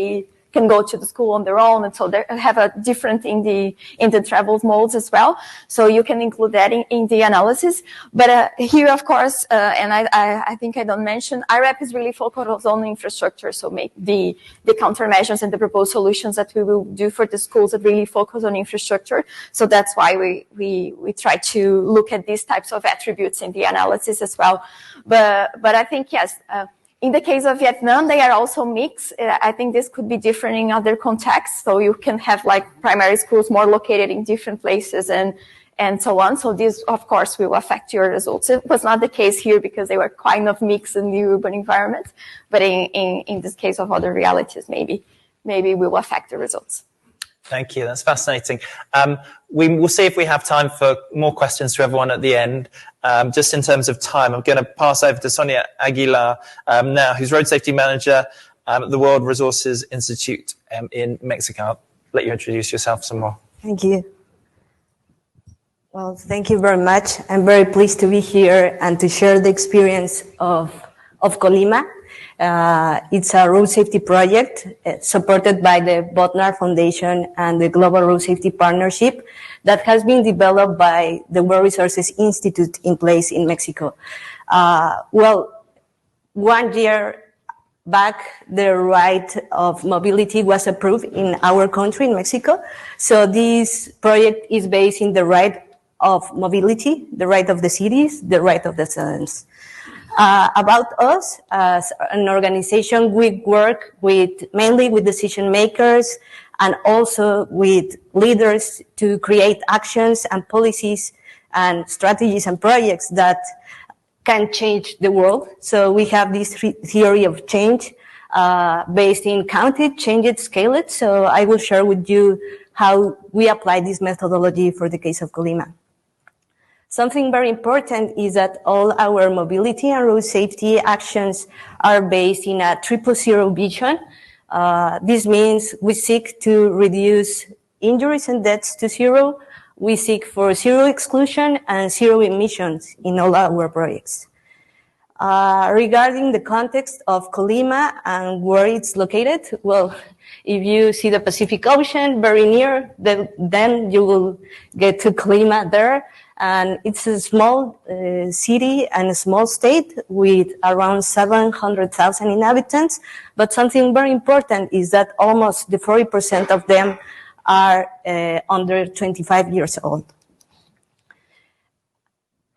go to the school on their own, and so they have a different in the travel modes as well. So you can include that in the analysis. But here, of course, and I think I don't mention, IRAP is really focused on infrastructure. So make the countermeasures and the proposed solutions that we will do for the schools that really focus on infrastructure. So that's why we try to look at these types of attributes in the analysis as well. But I think yes. In the case of Vietnam, they are also mixed. I think this could be different in other contexts. So you can have like primary schools more located in different places and so on. So this, of course, will affect your results. It was not the case here because they were kind of mixed in the urban environment. But in this case of other realities, maybe maybe will affect the results. Thank you. That's fascinating. We will see if we have time for more questions to everyone at the end. Just in terms of time, I'm going to pass over to Sonia Aguilar now, who's Road Safety Manager at the World Resources Institute in Mexico. I'll let you introduce yourself some more. Thank you. Well, thank you very much. I'm very pleased to be here and to share the experience of Colima. It's a road safety project supported by the Botnar Foundation and the Global Road Safety Partnership that has been developed by the World Resources Institute in place in Mexico. Well, 1 year back, the right of mobility was approved in our country, in Mexico. So this project is based in the right of mobility, the right of the cities, the right of the citizens. About us, as an organization, we work mainly with decision makers and also with leaders to create actions and policies and strategies and projects that can change the world. So we have this theory of change based in count it, change it, scale it. So I will share with you how we apply this methodology for the case of Colima. Something very important is that all our mobility and road safety actions are based in a 000 vision. This means we seek to reduce injuries and deaths to zero. We seek for zero exclusion and zero emissions in all our projects. Regarding the context of Colima and where it's located, well, if you see the Pacific Ocean very near, then you will get to Colima there. And it's a small city and a small state with around 700,000 inhabitants. But something very important is that almost the 40% of them are under 25 years old.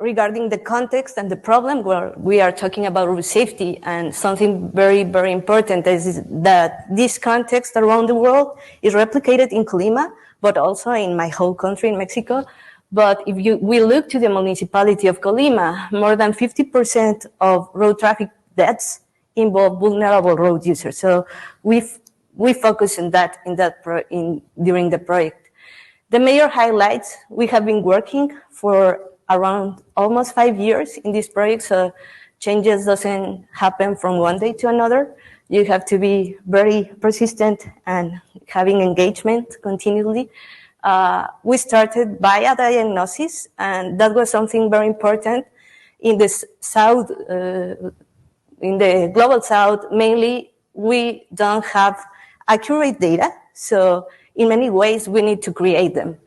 Regarding the context and the problem, where we are talking about road safety, and something very, very important is that this context around the world is replicated in Colima, but also in my whole country, in Mexico. But if we look to the municipality of Colima, more than 50% of road traffic deaths involve vulnerable road users. So we focus on that during the project. The major highlights, we have been working for around almost 5 years in this project, so changes doesn't happen from one day to another. You have to be very persistent and having engagement continually. We started by a diagnosis, and that was something very important. In the South, in the Global South, mainly, we don't have accurate data, so in many ways, we need to create them.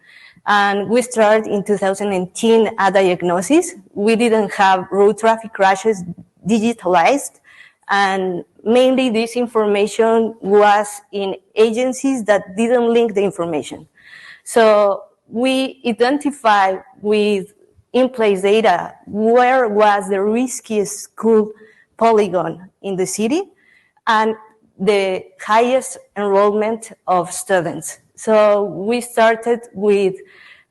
And we started in 2010 a diagnosis. We didn't have road traffic crashes digitalized, and mainly this information was in agencies that didn't link the information. So we identify with in-place data where was the riskiest school polygon in the city and the highest enrollment of students. So we started with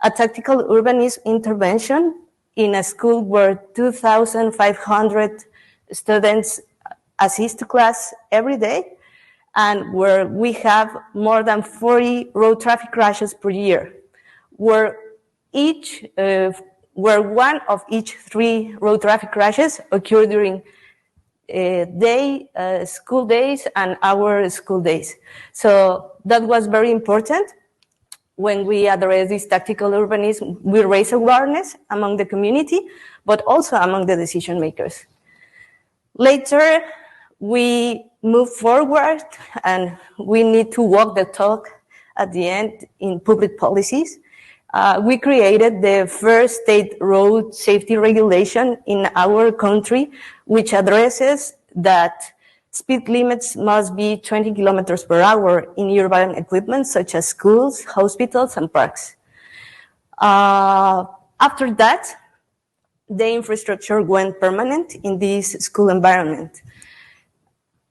a tactical urbanism intervention in a school where 2,500 students assist to class every day, and where we have more than 40 road traffic crashes per year, where one of each 3 road traffic crashes occur during school days and our school days. So that was very important. When we address this tactical urbanism, we raise awareness among the community, but also among the decision makers. Later, we move forward, and we need to walk the talk at the end in public policies. We created the first state road safety regulation in our country, which addresses that speed limits must be 20 kilometers per hour in urban equipment, such as schools, hospitals, and parks. After that, the infrastructure went permanent in this school environment.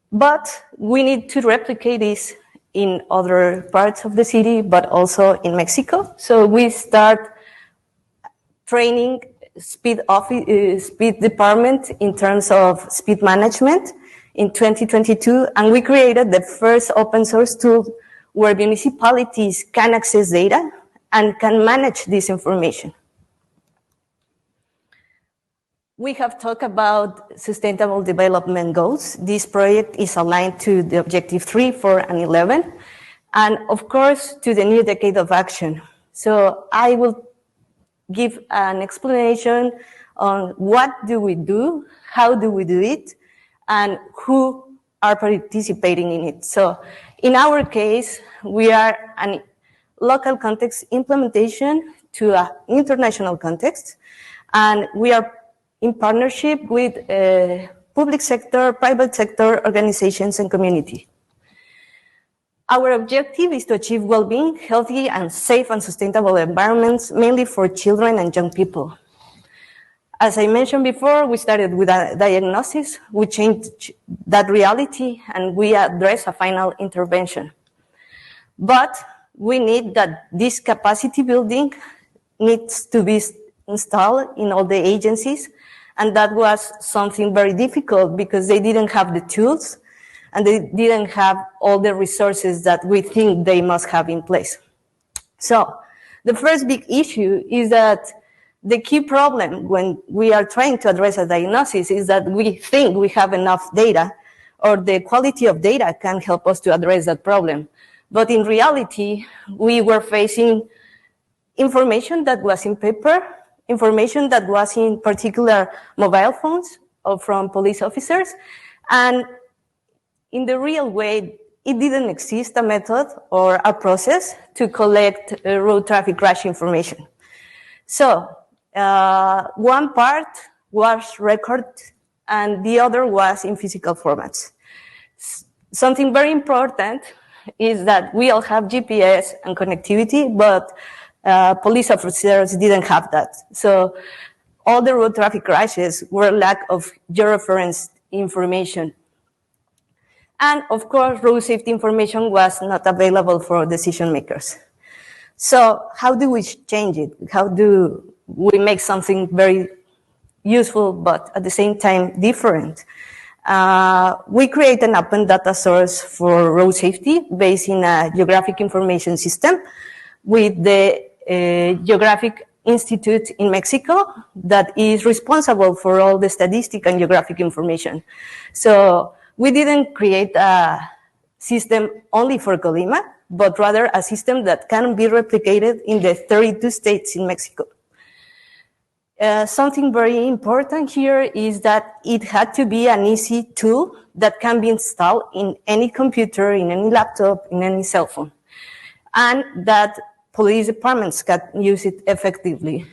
But we need to replicate this in other parts of the city, but also in Mexico. So we start training speed department in terms of speed management in 2022, and we created the first open source tool where municipalities can access data and can manage this information. We have talked about Sustainable Development Goals. This project is aligned to the Objective 3, 4, and 11, and of course, to the new Decade of Action. So I will give an explanation on what do we do, how do we do it, and who are participating in it. So in our case, we are a local context implementation to an international context, and we are in partnership with public sector, private sector organizations, and community. Our objective is to achieve well-being, healthy and safe and sustainable environments, mainly for children and young people. As I mentioned before, we started with a diagnosis, we changed that reality, and we address a final intervention. But we need that this capacity building needs to be installed in all the agencies, and that was something very difficult because they didn't have the tools and they didn't have all the resources that we think they must have in place. So the first big issue is that the key problem when we are trying to address a diagnosis is that we think we have enough data, or the quality of data can help us to address that problem. But in reality, we were facing information that was in paper, information that was in particular mobile phones or from police officers, and in the real way, it didn't exist a method or a process to collect road traffic crash information. So one part was record and the other was in physical formats. Something very important is that we all have GPS and connectivity, but police officers didn't have that. So all the road traffic crashes were lack of georeferenced information. And of course, road safety information was not available for decision makers. So how do we change it? How do we make something very useful, but at the same time different? We create an open data source for road safety based in a geographic information system with the Geographic Institute in Mexico that is responsible for all the statistic and geographic information. So we didn't create a system only for Colima, but rather a system that can be replicated in the 32 states in Mexico. Something very important here is that it had to be an easy tool that can be installed in any computer, in any laptop, in any cell phone, and that police departments can use it effectively.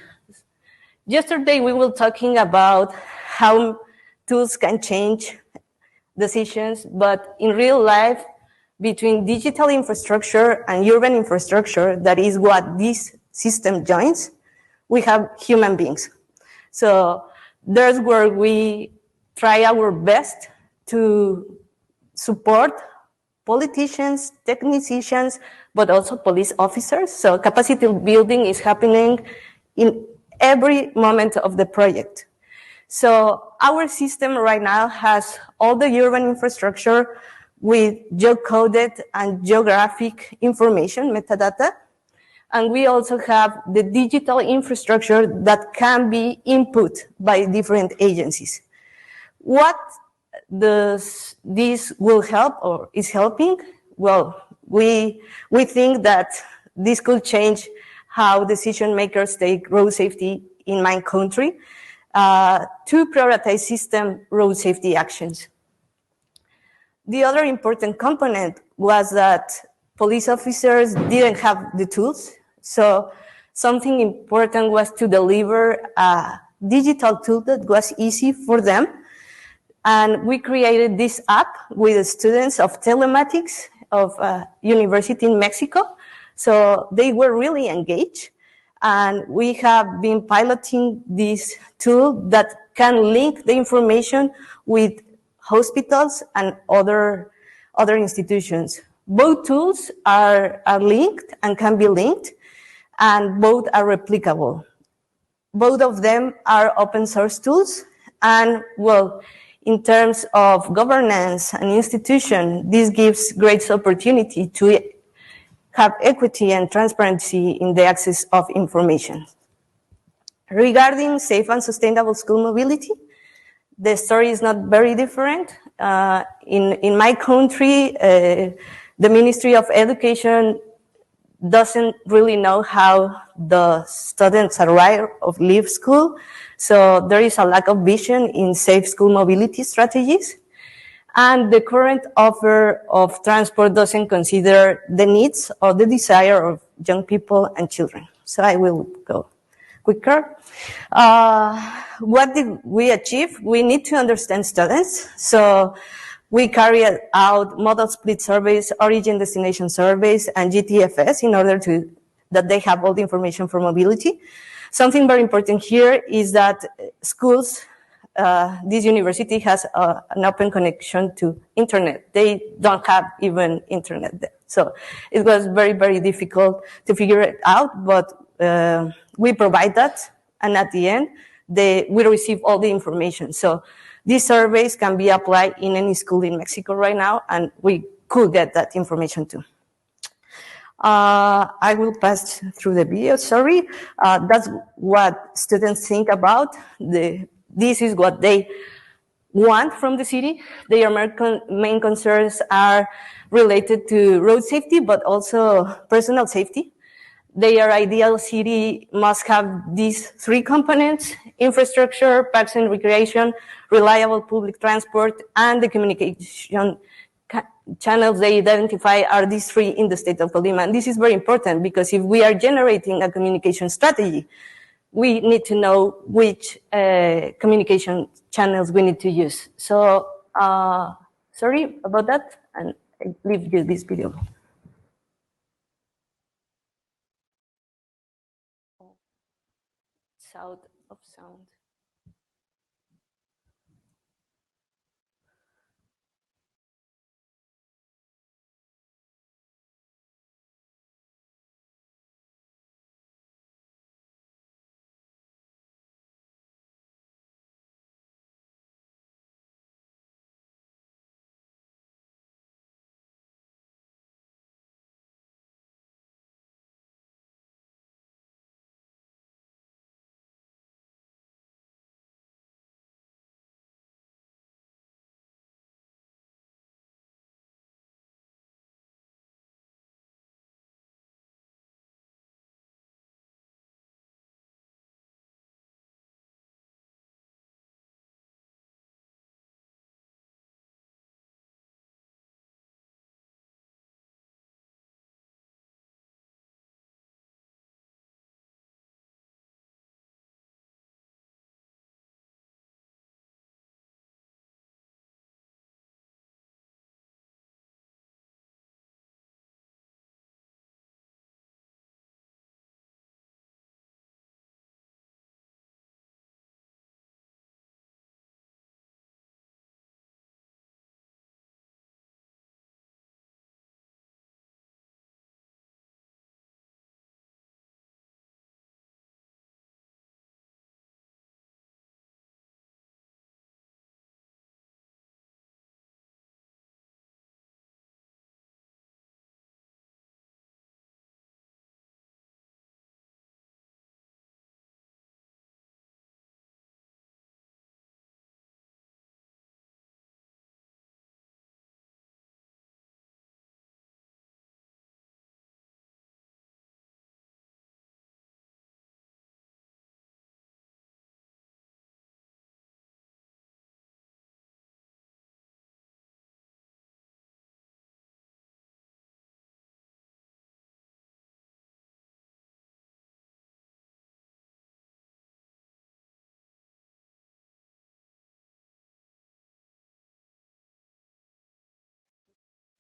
Yesterday, we were talking about how tools can change decisions, but in real life, between digital infrastructure and urban infrastructure, that is what this system joins, we have human beings. So there's where we try our best to support politicians, technicians, but also police officers. So capacity building is happening in every moment of the project. So our system right now has all the urban infrastructure with geocoded and geographic information, metadata. And we also have the digital infrastructure that can be input by different agencies. What does this will help or is helping? Well, we think that this could change how decision makers take road safety in my country to prioritize system road safety actions. The other important component was that police officers didn't have the tools. So something important was to deliver a digital tool that was easy for them. And we created this app with the students of telematics of a university in Mexico. So they were really engaged. And we have been piloting this tool that can link the information with hospitals and other institutions. Both tools are linked and can be linked, and both are replicable. Both of them are open source tools, and well, In terms of governance and institution, this gives great opportunity to have equity and transparency in the access of information. Regarding safe and sustainable school mobility, the story is not very different. In my country, the Ministry of Education doesn't really know how the students arrive or leave school. So there is a lack of vision in safe school mobility strategies. And the current offer of transport doesn't consider the needs or the desire of young people and children. So I will go quicker. What did we achieve? We need to understand students. So we carried out model split surveys, origin destination surveys, and GTFS in order that they have all the information for mobility. Something very important here is that schools, this university has an open connection to internet. They don't have even internet there. So it was very, very difficult to figure it out, but we provide that. And at the end, we receive all the information. So these surveys can be applied in any school in Mexico right now, and we could get that information too. I will pass through the video, sorry. That's what students think about. This is what they want from the city. Their main concerns are related to road safety, but also personal safety. Their ideal city must have these three components: infrastructure, parks and recreation, reliable public transport, and the communication channels they identify are these three in the state of Colima. And this is very important because if we are generating a communication strategy, we need to know which communication channels we need to use. So, sorry about that, and I leave you this video. Out of sound.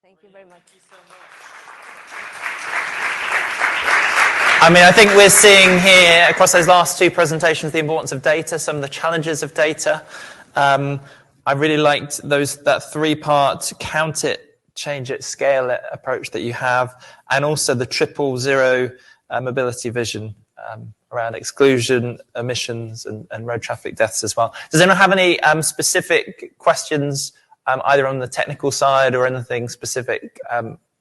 Thank you very much. I mean, I think we're seeing here across those last two presentations the importance of data, some of the challenges of data. I really liked that three-part count it, change it, scale it approach that you have, and also the 000 mobility vision around exclusion, emissions, and road traffic deaths as well. Does anyone have any specific questions, either on the technical side or anything specific,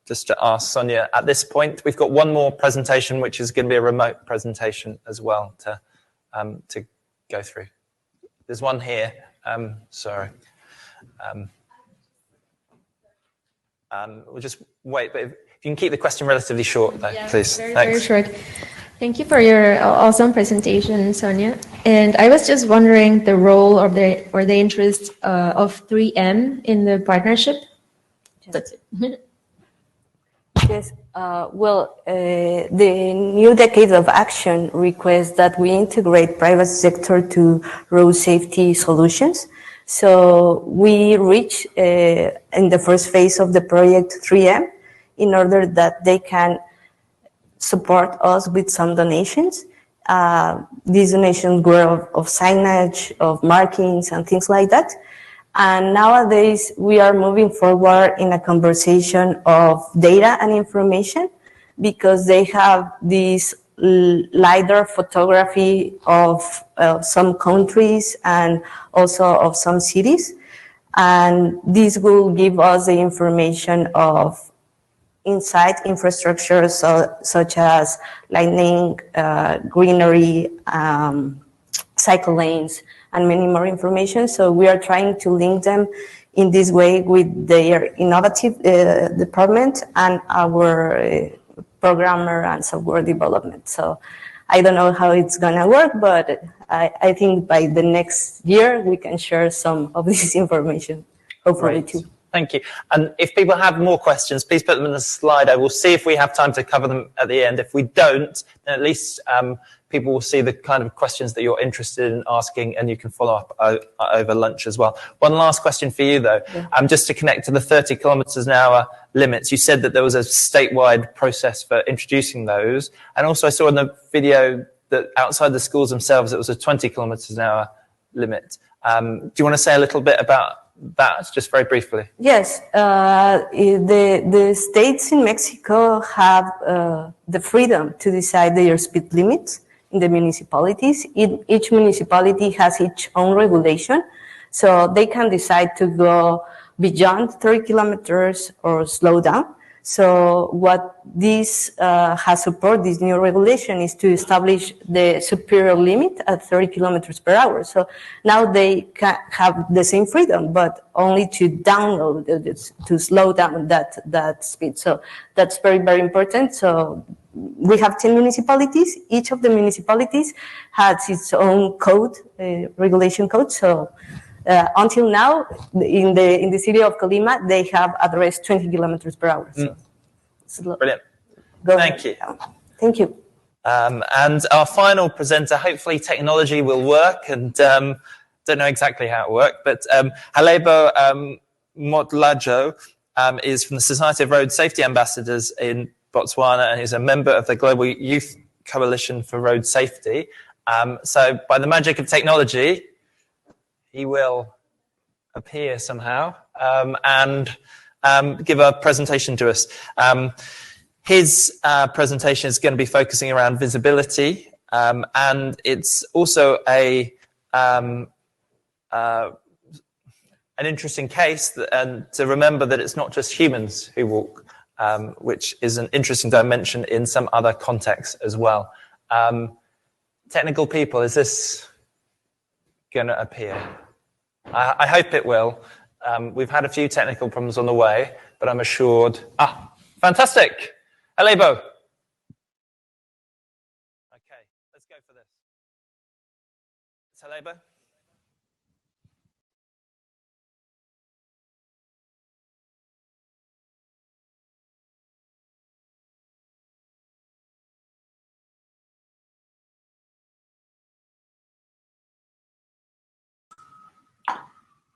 just to ask Sonia at this point? We've got one more presentation, which is going to be a remote presentation as well to go through. There's one here. Sorry. We'll just wait, but if you can keep the question relatively short, though, please. Very short. Thank you for your awesome presentation, Sonia. And I was just wondering the role or the interest of 3M in the partnership. That's it. Yes. Well, the new Decade of Action requests that we integrate private sector to road safety solutions. So we reach in the first phase of the project 3M in order that they can support us with some donations. These donations were of signage, of markings, and things like that. And nowadays, we are moving forward in a conversation of data and information because they have this LiDAR photography of some countries and also of some cities. And this will give us the information of inside infrastructure, such as lighting, greenery, cycle lanes, and many more information. So we are trying to link them in this way with their innovative department and our programmer and software development. So I don't know how it's gonna work, but I think by the next year we can share some of this information, hopefully. Great. Too. Thank you. And if people have more questions, please put them in the slide. I will see if we have time to cover them at the end. If we don't, then at least people will see the kind of questions that you're interested in asking, and you can follow up over lunch as well. One last question for you, though. Yeah. Just to connect to the 30 kilometers an hour limits, you said that there was a statewide process for introducing those. And also I saw in the video that outside the schools themselves, it was a 20 kilometers an hour limit. Do you want to say a little bit about that, just very briefly? Yes, the states in Mexico have the freedom to decide their speed limits in the municipalities. Each municipality has its own regulation, so they can decide to go beyond 30 kilometers or slow down. So what this has support, this new regulation, is to establish the superior limit at 30 kilometers per hour. So now they can have the same freedom, but only to download, to slow down that speed. So that's very, very important. So we have 10 municipalities. Each of the municipalities has its own code, regulation code. So until now, in the city of Colima, they have addressed 20 kilometers per hour. So brilliant. Thank you. Thank you. And our final presenter, hopefully technology will work, and don't know exactly how it worked, but Halebo Motlajo is from the Society of Road Safety Ambassadors in Botswana, and he's a member of the Global Youth Coalition for Road Safety. So by the magic of technology, he will appear somehow and give a presentation to us. His presentation is going to be focusing around visibility, and it's also an interesting case, and to remember that it's not just humans who walk, which is an interesting dimension in some other contexts as well. Technical people, is this going to appear? I hope it will. We've had a few technical problems on the way, but I'm assured. Fantastic. Halebo. Okay, let's go for this. It's Halebo.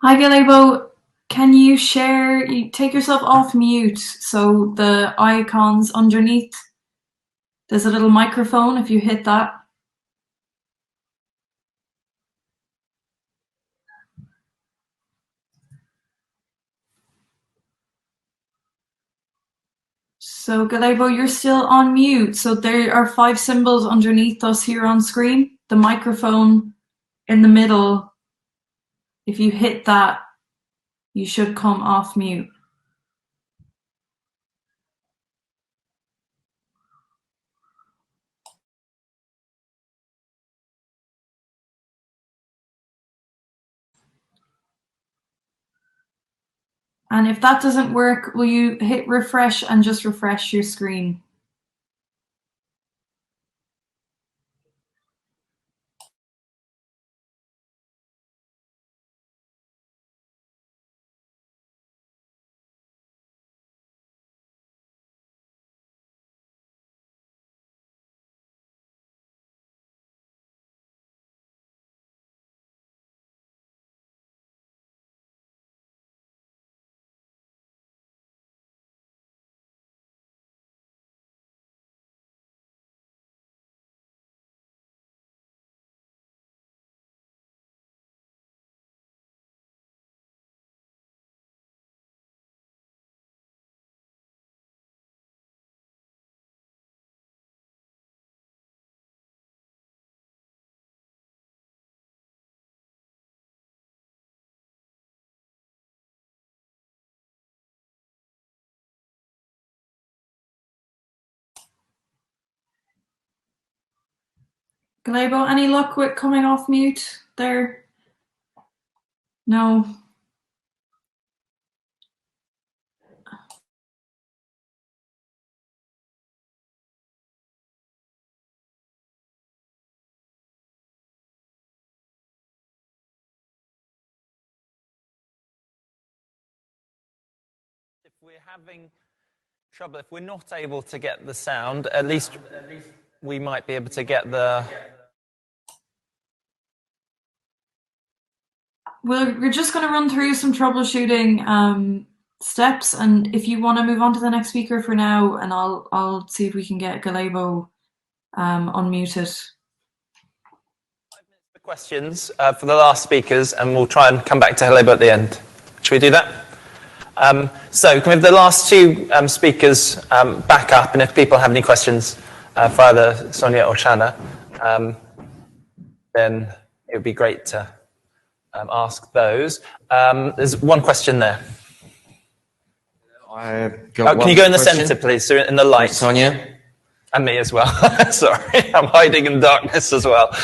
Hi, Halebo. Can you take yourself off mute so the icons underneath, there's a little microphone, if you hit that. So Galebo, you're still on mute. So there are 5 symbols underneath us here on screen. The microphone in the middle, if you hit that, you should come off mute. And if that doesn't work, will you hit refresh and just refresh your screen? Galebo, any luck with coming off mute there? No. If we're having trouble, if we're not able to get the sound, at least we might be able to get the... Well, we're just going to run through some troubleshooting steps, and if you want to move on to the next speaker for now, and I'll see if we can get Galebo unmuted. 5 minutes for questions for the last speakers, and we'll try and come back to Galebo at the end. Should we do that? So can we have the last 2 speakers back up, and if people have any questions for either Sonia or Chana, then it would be great to ask those. There's one question there. Can you go in the centre, please, so in the light? Sonia? And me as well. Sorry, I'm hiding in darkness as well.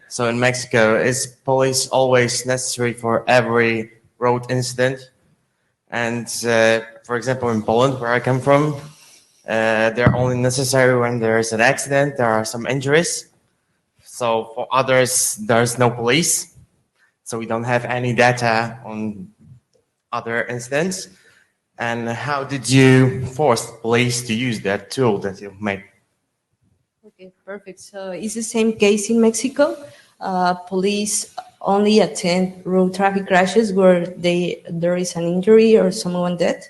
So in Mexico, is police always necessary for every road incident? And for example, in Poland, where I come from, they're only necessary when there's an accident, there are some injuries. So for others, there's no police. So we don't have any data on other incidents. And how did you force police to use that tool that you made? Okay, perfect. So it's the same case in Mexico. Police only attend road traffic crashes where there is an injury or someone dead.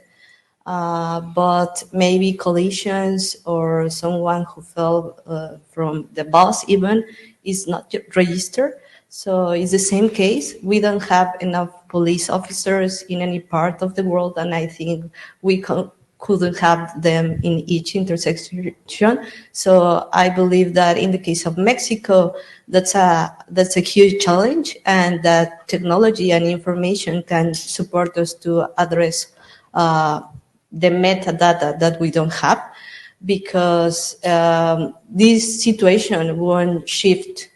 But maybe collisions or someone who fell from the bus even is not registered. So it's the same case. We don't have enough police officers in any part of the world, and I think we couldn't have them in each intersection. So I believe that in the case of Mexico, that's a huge challenge, and that technology and information can support us to address the metadata that we don't have, because this situation won't shift.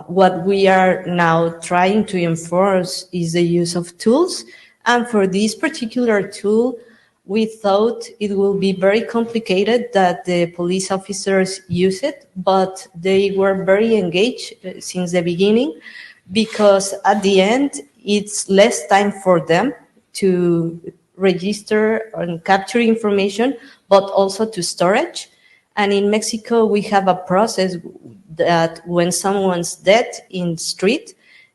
What we are now trying to enforce is the use of tools. And for this particular tool, we thought it will be very complicated that the police officers use it, but they were very engaged since the beginning, because at the end, it's less time for them to register and capture information, but also to storage. And in Mexico, we have a process that when someone's dead in the street,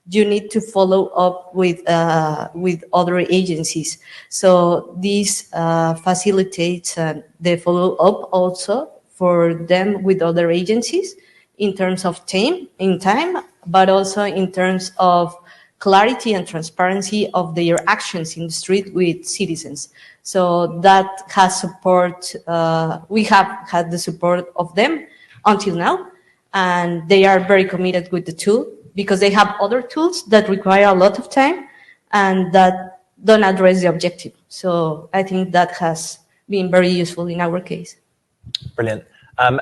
you need to follow up with other agencies. So this facilitates the follow-up also for them with other agencies in terms of time, but also in terms of clarity and transparency of their actions in the street with citizens. So that has support, we have had the support of them until now, and they are very committed with the tool because they have other tools that require a lot of time and that don't address the objective. So I think that has been very useful in our case. Brilliant.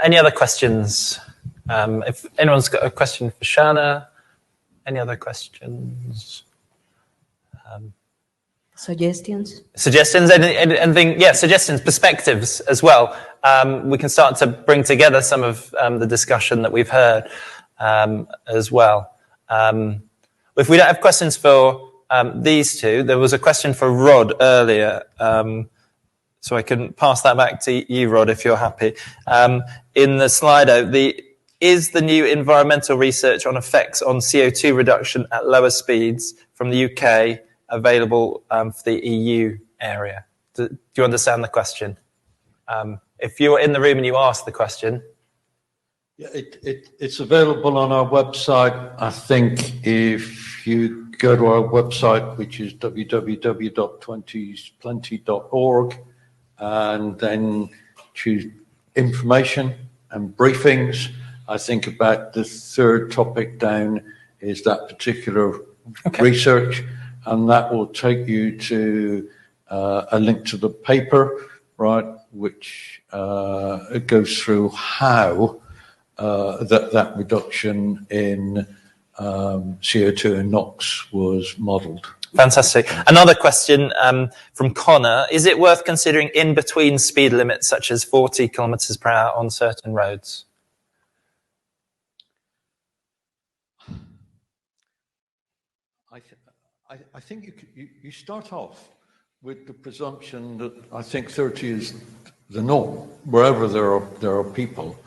Any other questions? If anyone's got a question for Shana, any other questions? Suggestions? Suggestions? Anything? Yeah, suggestions, perspectives as well. We can start to bring together some of the discussion that we've heard as well. If we don't have questions for these two, there was a question for Rod earlier, so I can pass that back to you, Rod, if you're happy. In the Slido, is the new environmental research on effects on CO2 reduction at lower speeds from the UK available for the EU area? Do you understand the question? If you were in the room and you asked the question. Yeah, it's available on our website. I think if you go to our website, which is www.20splenty.org, and then choose information and briefings, I think about the third topic down is that particular research, and that will take you to a link to the paper, right, which it goes through how that reduction in CO2 and NOx was modelled. Fantastic. Another question from Connor. Is it worth considering in-between speed limits such as 40 kilometres per hour on certain roads? I think you start off with the presumption that I think 30 is the norm, wherever there are people.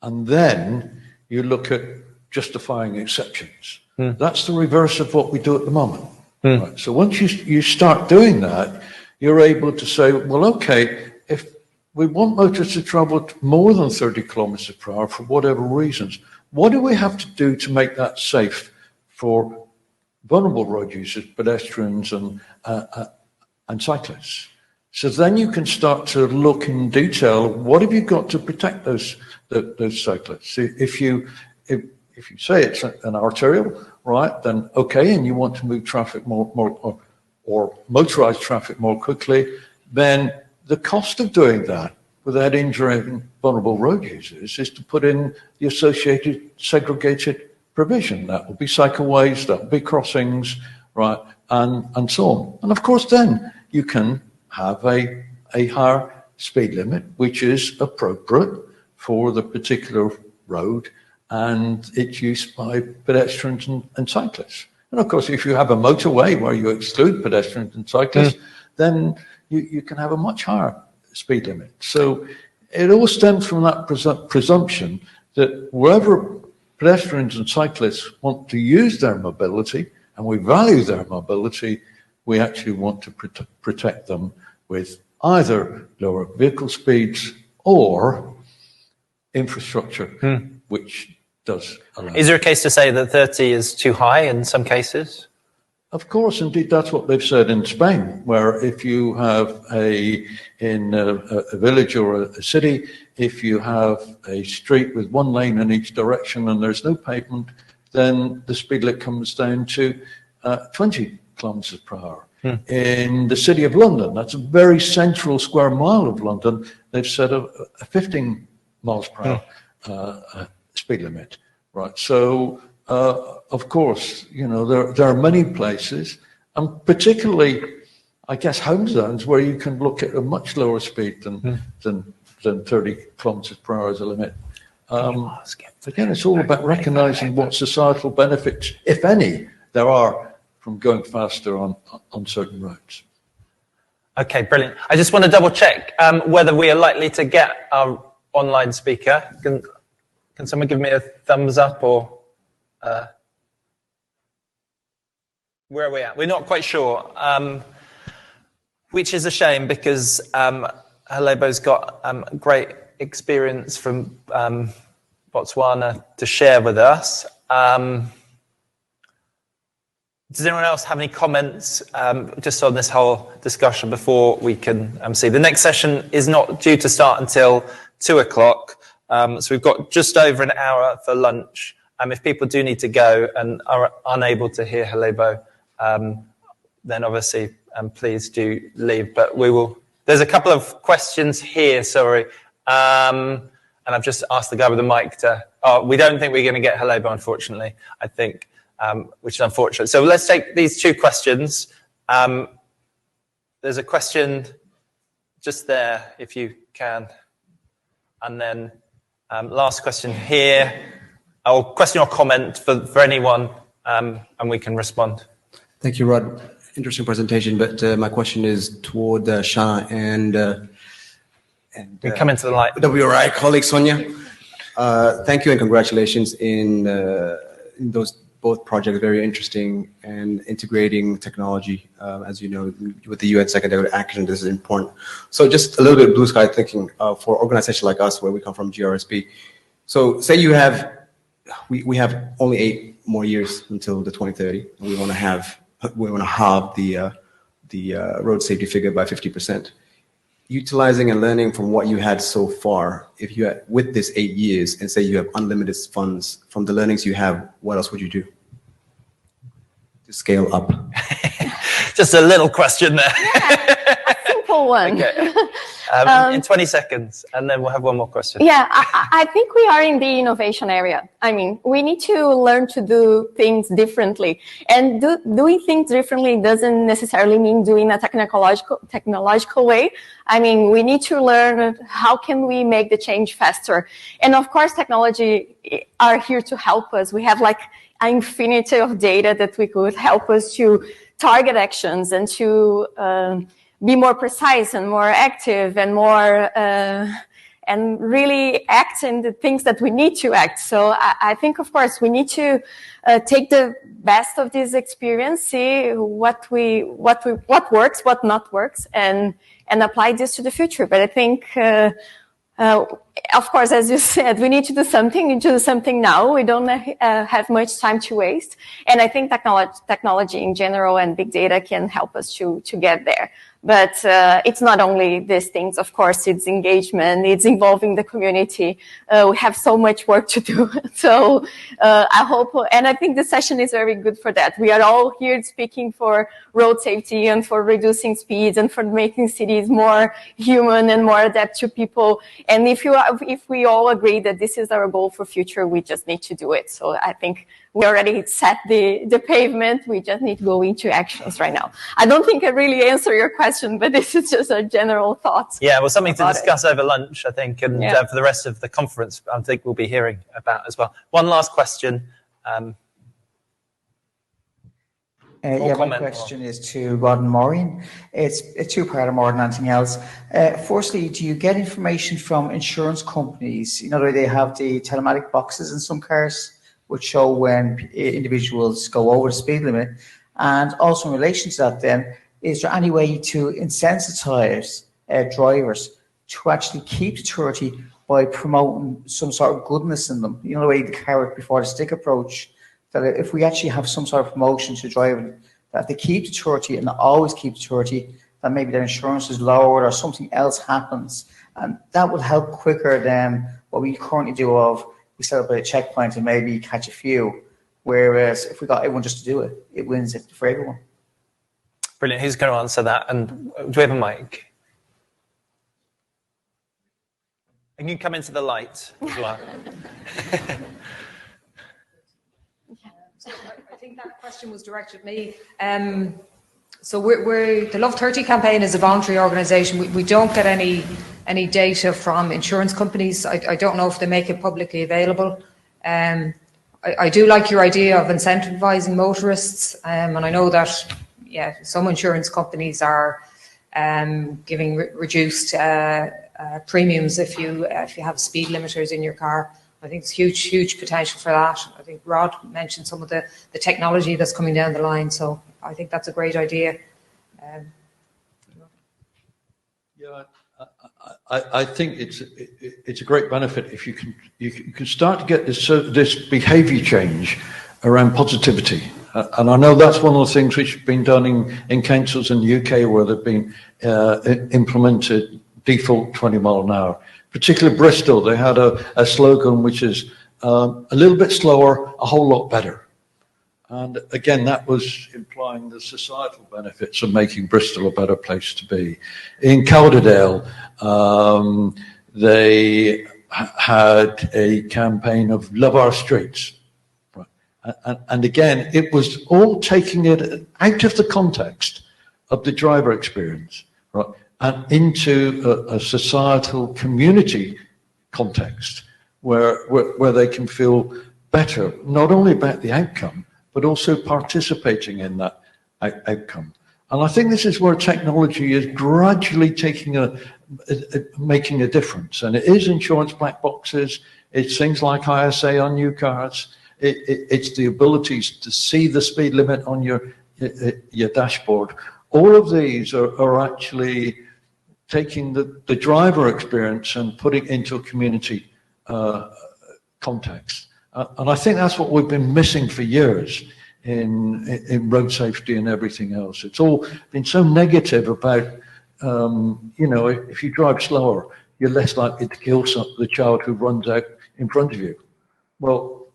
And then you look at justifying exceptions. That's the reverse of what we do at the moment. Right? So once you start doing that, you're able to say, well, okay, if we want motorists to travel more than 30 kilometers per hour for whatever reasons, what do we have to do to make that safe for vulnerable road users, pedestrians and cyclists? So then you can start to look in detail, what have you got to protect those cyclists? If you say it's an arterial, right, then okay, and you want to move traffic more or motorized traffic more quickly, then the cost of doing that without injuring vulnerable road users is to put in the associated segregated provision. That will be cycleways, that will be crossings, right, and so on. And of course, then you can have a higher speed limit, which is appropriate for the particular road and its use by pedestrians and cyclists. And of course, if you have a motorway where you exclude pedestrians and cyclists, then you can have a much higher speed limit. So it all stems from that presumption that wherever pedestrians and cyclists want to use their mobility, and we value their mobility, we actually want to protect them with either lower vehicle speeds or infrastructure, which does allow. Is there a case to say that 30 is too high in some cases? Of course, indeed, that's what they've said in Spain, where if you have in a village or a city, if you have a street with one lane in each direction and there's no pavement, then the speed limit comes down to 20 kilometers per hour. In the City of London, that's a very central square mile of London, they've set a 15 miles per hour speed limit, right? So, of course, you know, there are many places, and particularly, I guess, home zones where you can look at a much lower speed than 30 kilometers per hour as a limit. Again, it's all about recognizing what societal benefits, if any, there are from going faster on certain roads. Okay, brilliant. I just want to double check whether we are likely to get our online speaker. Can someone give me a thumbs up or where are we at? We're not quite sure, which is a shame because Halebo's got great experience from Botswana to share with us. Does anyone else have any comments just on this whole discussion before we can see? The next session is not due to start until 2 o'clock. So we've got just over an hour for lunch. If people do need to go and are unable to hear Halebo, then obviously please do leave. But we will. There's a couple of questions here, sorry. And I've just asked the guy with the mic to... Oh, we don't think we're going to get Halebo, unfortunately, I think. Which is unfortunate. So let's take these two questions. There's a question just there, if you can. And then last question here. Or question or comment for anyone, and we can respond. Thank you, Rod. Interesting presentation, but my question is toward Shana and we come into the light. WRI colleague Sonia. Thank you and congratulations in those both projects. Very interesting and integrating technology. As you know, with the UN Secondary Action, this is important. So just a little bit of blue sky thinking for organizations like us, where we come from, GRSP. So say you have, we have only 8 more years until the 2030. And we want to halve the road safety figure by 50%. Utilizing and learning from what you had so far, if you had, with this 8 years, and say you have unlimited funds from the learnings you have, what else would you do to scale up? Just a little question there. Yeah, a simple one. Okay. In 20 seconds, and then we'll have one more question. Yeah, I think we are in the innovation area. I mean, we need to learn to do things differently. And doing things differently doesn't necessarily mean doing a technological way. I mean, we need to learn how can we make the change faster. And of course, technology are here to help us. We have like an infinity of data that we could help us to target actions and to be more precise and more active and more and really act in the things that we need to act. So I think, of course, we need to take the best of this experience, see what works, what not works, and apply this to the future. But I think, of course, as you said, we need to do something. We need to do something now. We don't have much time to waste. And I think technology in general and big data can help us to get there. But it's not only these things, of course, it's engagement, it's involving the community. We have so much work to do. So I hope, and I think the session is very good for that. We are all here speaking for road safety and for reducing speeds and for making cities more human and more adapt to people. And if we all agree that this is our goal for future, we just need to do it. So I think we already set the pavement. We just need to go into actions right now. I don't think I really answered your question, but this is just a general thought. Yeah, well, something to discuss over lunch, I think, and for the rest of the conference, I think we'll be hearing about as well. One last question. My question is to Rod and Maureen. It's a two-parter more than anything else. Firstly, do you get information from insurance companies? You know, they have the telematic boxes in some cars which show when individuals go over the speed limit. And also in relation to that then, is there any way to insensitize drivers to actually keep to 30 by promoting some sort of goodness in them? You know, the way the carrot before the stick approach, that if we actually have some sort of promotion to driving, that they keep to 30 and always keep to 30, that maybe their insurance is lowered or something else happens. And that will help quicker than what we currently do of we set up a checkpoint and maybe catch a few. Whereas if we got everyone just to do it, it wins it for everyone. Brilliant. Who's going to answer that? And do we have a mic? And you can come into the light as well. So I think that question was directed at me. So we're the Love 30 campaign is a voluntary organisation. We don't get any data from insurance companies. I don't know if they make it publicly available. I do like your idea of incentivising motorists, and I know that some insurance companies are giving reduced premiums if you have speed limiters in your car. I think it's huge potential for that. I think Rod mentioned some of the technology that's coming down the line, so I think that's a great idea. I think it's a great benefit if you can start to get this behaviour change around positivity And I know that's one of the things which have been done in councils in the UK where they've been implemented default 20 mile an hour. Particularly Bristol, they had a slogan which is a little bit slower, a whole lot better. And again, that was implying the societal benefits of making Bristol a better place to be. In Calderdale, they had a campaign of Love Our Streets. Right? And again, it was all taking it out of the context of the driver experience, right, and into a societal community context where they can feel better, not only about the outcome, but also participating in that outcome. And I think this is where technology is gradually making a difference. And it is insurance black boxes, it's things like ISA on new cars, it's the abilities to see the speed limit on your dashboard. All of these are actually taking the driver experience and putting it into a community context. And I think that's what we've been missing for years in road safety and everything else. It's all been so negative about, if you drive slower, you're less likely to kill the child who runs out in front of you. Well,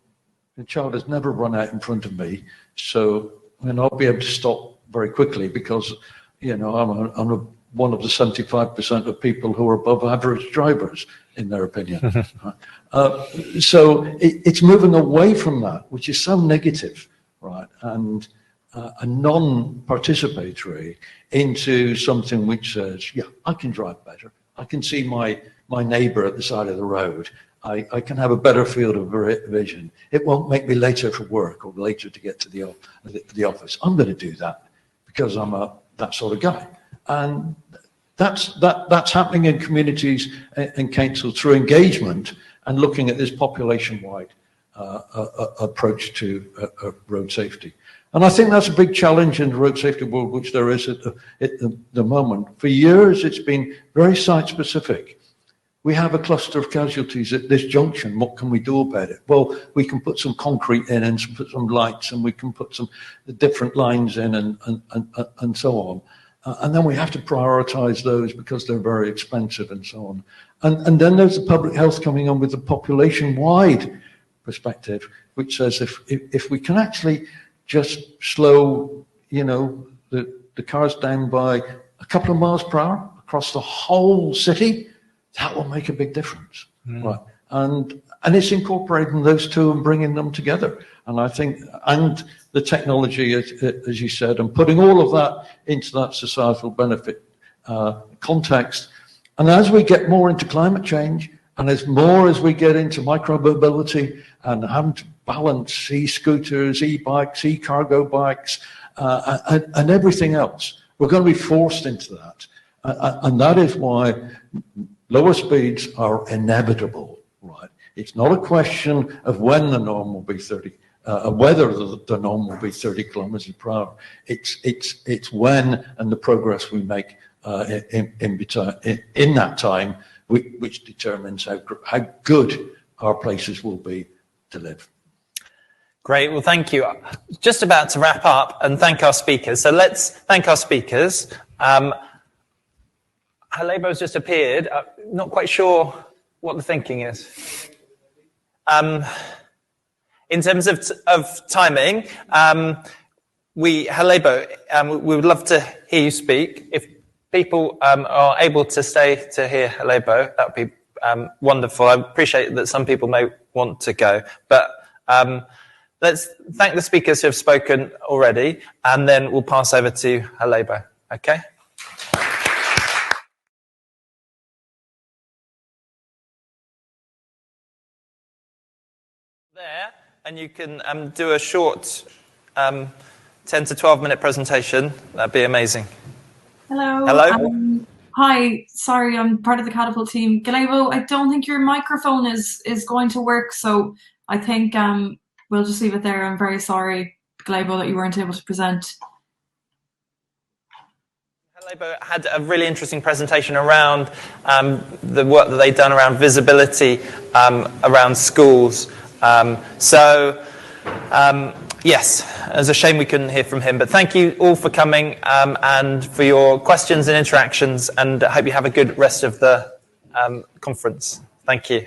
the child has never run out in front of me, so I'll be able to stop very quickly because, I'm one of the 75% of people who are above average drivers, in their opinion. So it's moving away from that, which is so negative, right, and non-participatory into something which says, yeah, I can drive better. I can see my neighbour at the side of the road. I can have a better field of vision. It won't make me later for work or later to get to the office. I'm going to do that because I'm that sort of guy. And that's happening in communities and councils through engagement and looking at this population-wide approach to road safety. And I think that's a big challenge in the road safety world, which there is at the moment. For years, it's been very site-specific. We have a cluster of casualties at this junction. What can we do about it? Well, we can put some concrete in and put some lights, and we can put some different lines in and so on. And then we have to prioritize those because they're very expensive and so on. And then there's the public health coming on with the population-wide perspective, which says if we can actually just slow, the cars down by a couple of miles per hour across the whole city, that will make a big difference. Right? And it's incorporating those two and bringing them together. And I think, and the technology, as you said, and putting all of that into that societal benefit context. And as we get more into climate change, and as we get into micro-mobility and having to balance e-scooters, e-bikes, e-cargo bikes, and everything else, we're going to be forced into that. And that is why lower speeds are inevitable, right? It's not a question of when the norm will be 30, whether the norm will be 30 kilometers per hour. It's when and the progress we make in that time, which determines how good our places will be to live. Great. Well, thank you. Just about to wrap up and thank our speakers. So let's thank our speakers. Halebo's just appeared. Not quite sure what the thinking is. In terms of timing, Halebo, we would love to hear you speak. If people are able to stay to hear Halebo, that would be wonderful. I appreciate that some people may want to go, but let's thank the speakers who have spoken already, and then we'll pass over to Halebo. Okay? There, and you can do a short 10 to 12 minute presentation. That'd be amazing. Hello. Hello. Hi, sorry, I'm part of the Catapult team. Galebo, I don't think your microphone is going to work, so I think we'll just leave it there. I'm very sorry, Galebo, that you weren't able to present. Halebo had a really interesting presentation around the work that they've done around visibility around schools. Yes, it's a shame we couldn't hear from him, but thank you all for coming and for your questions and interactions, and I hope you have a good rest of the conference. Thank you.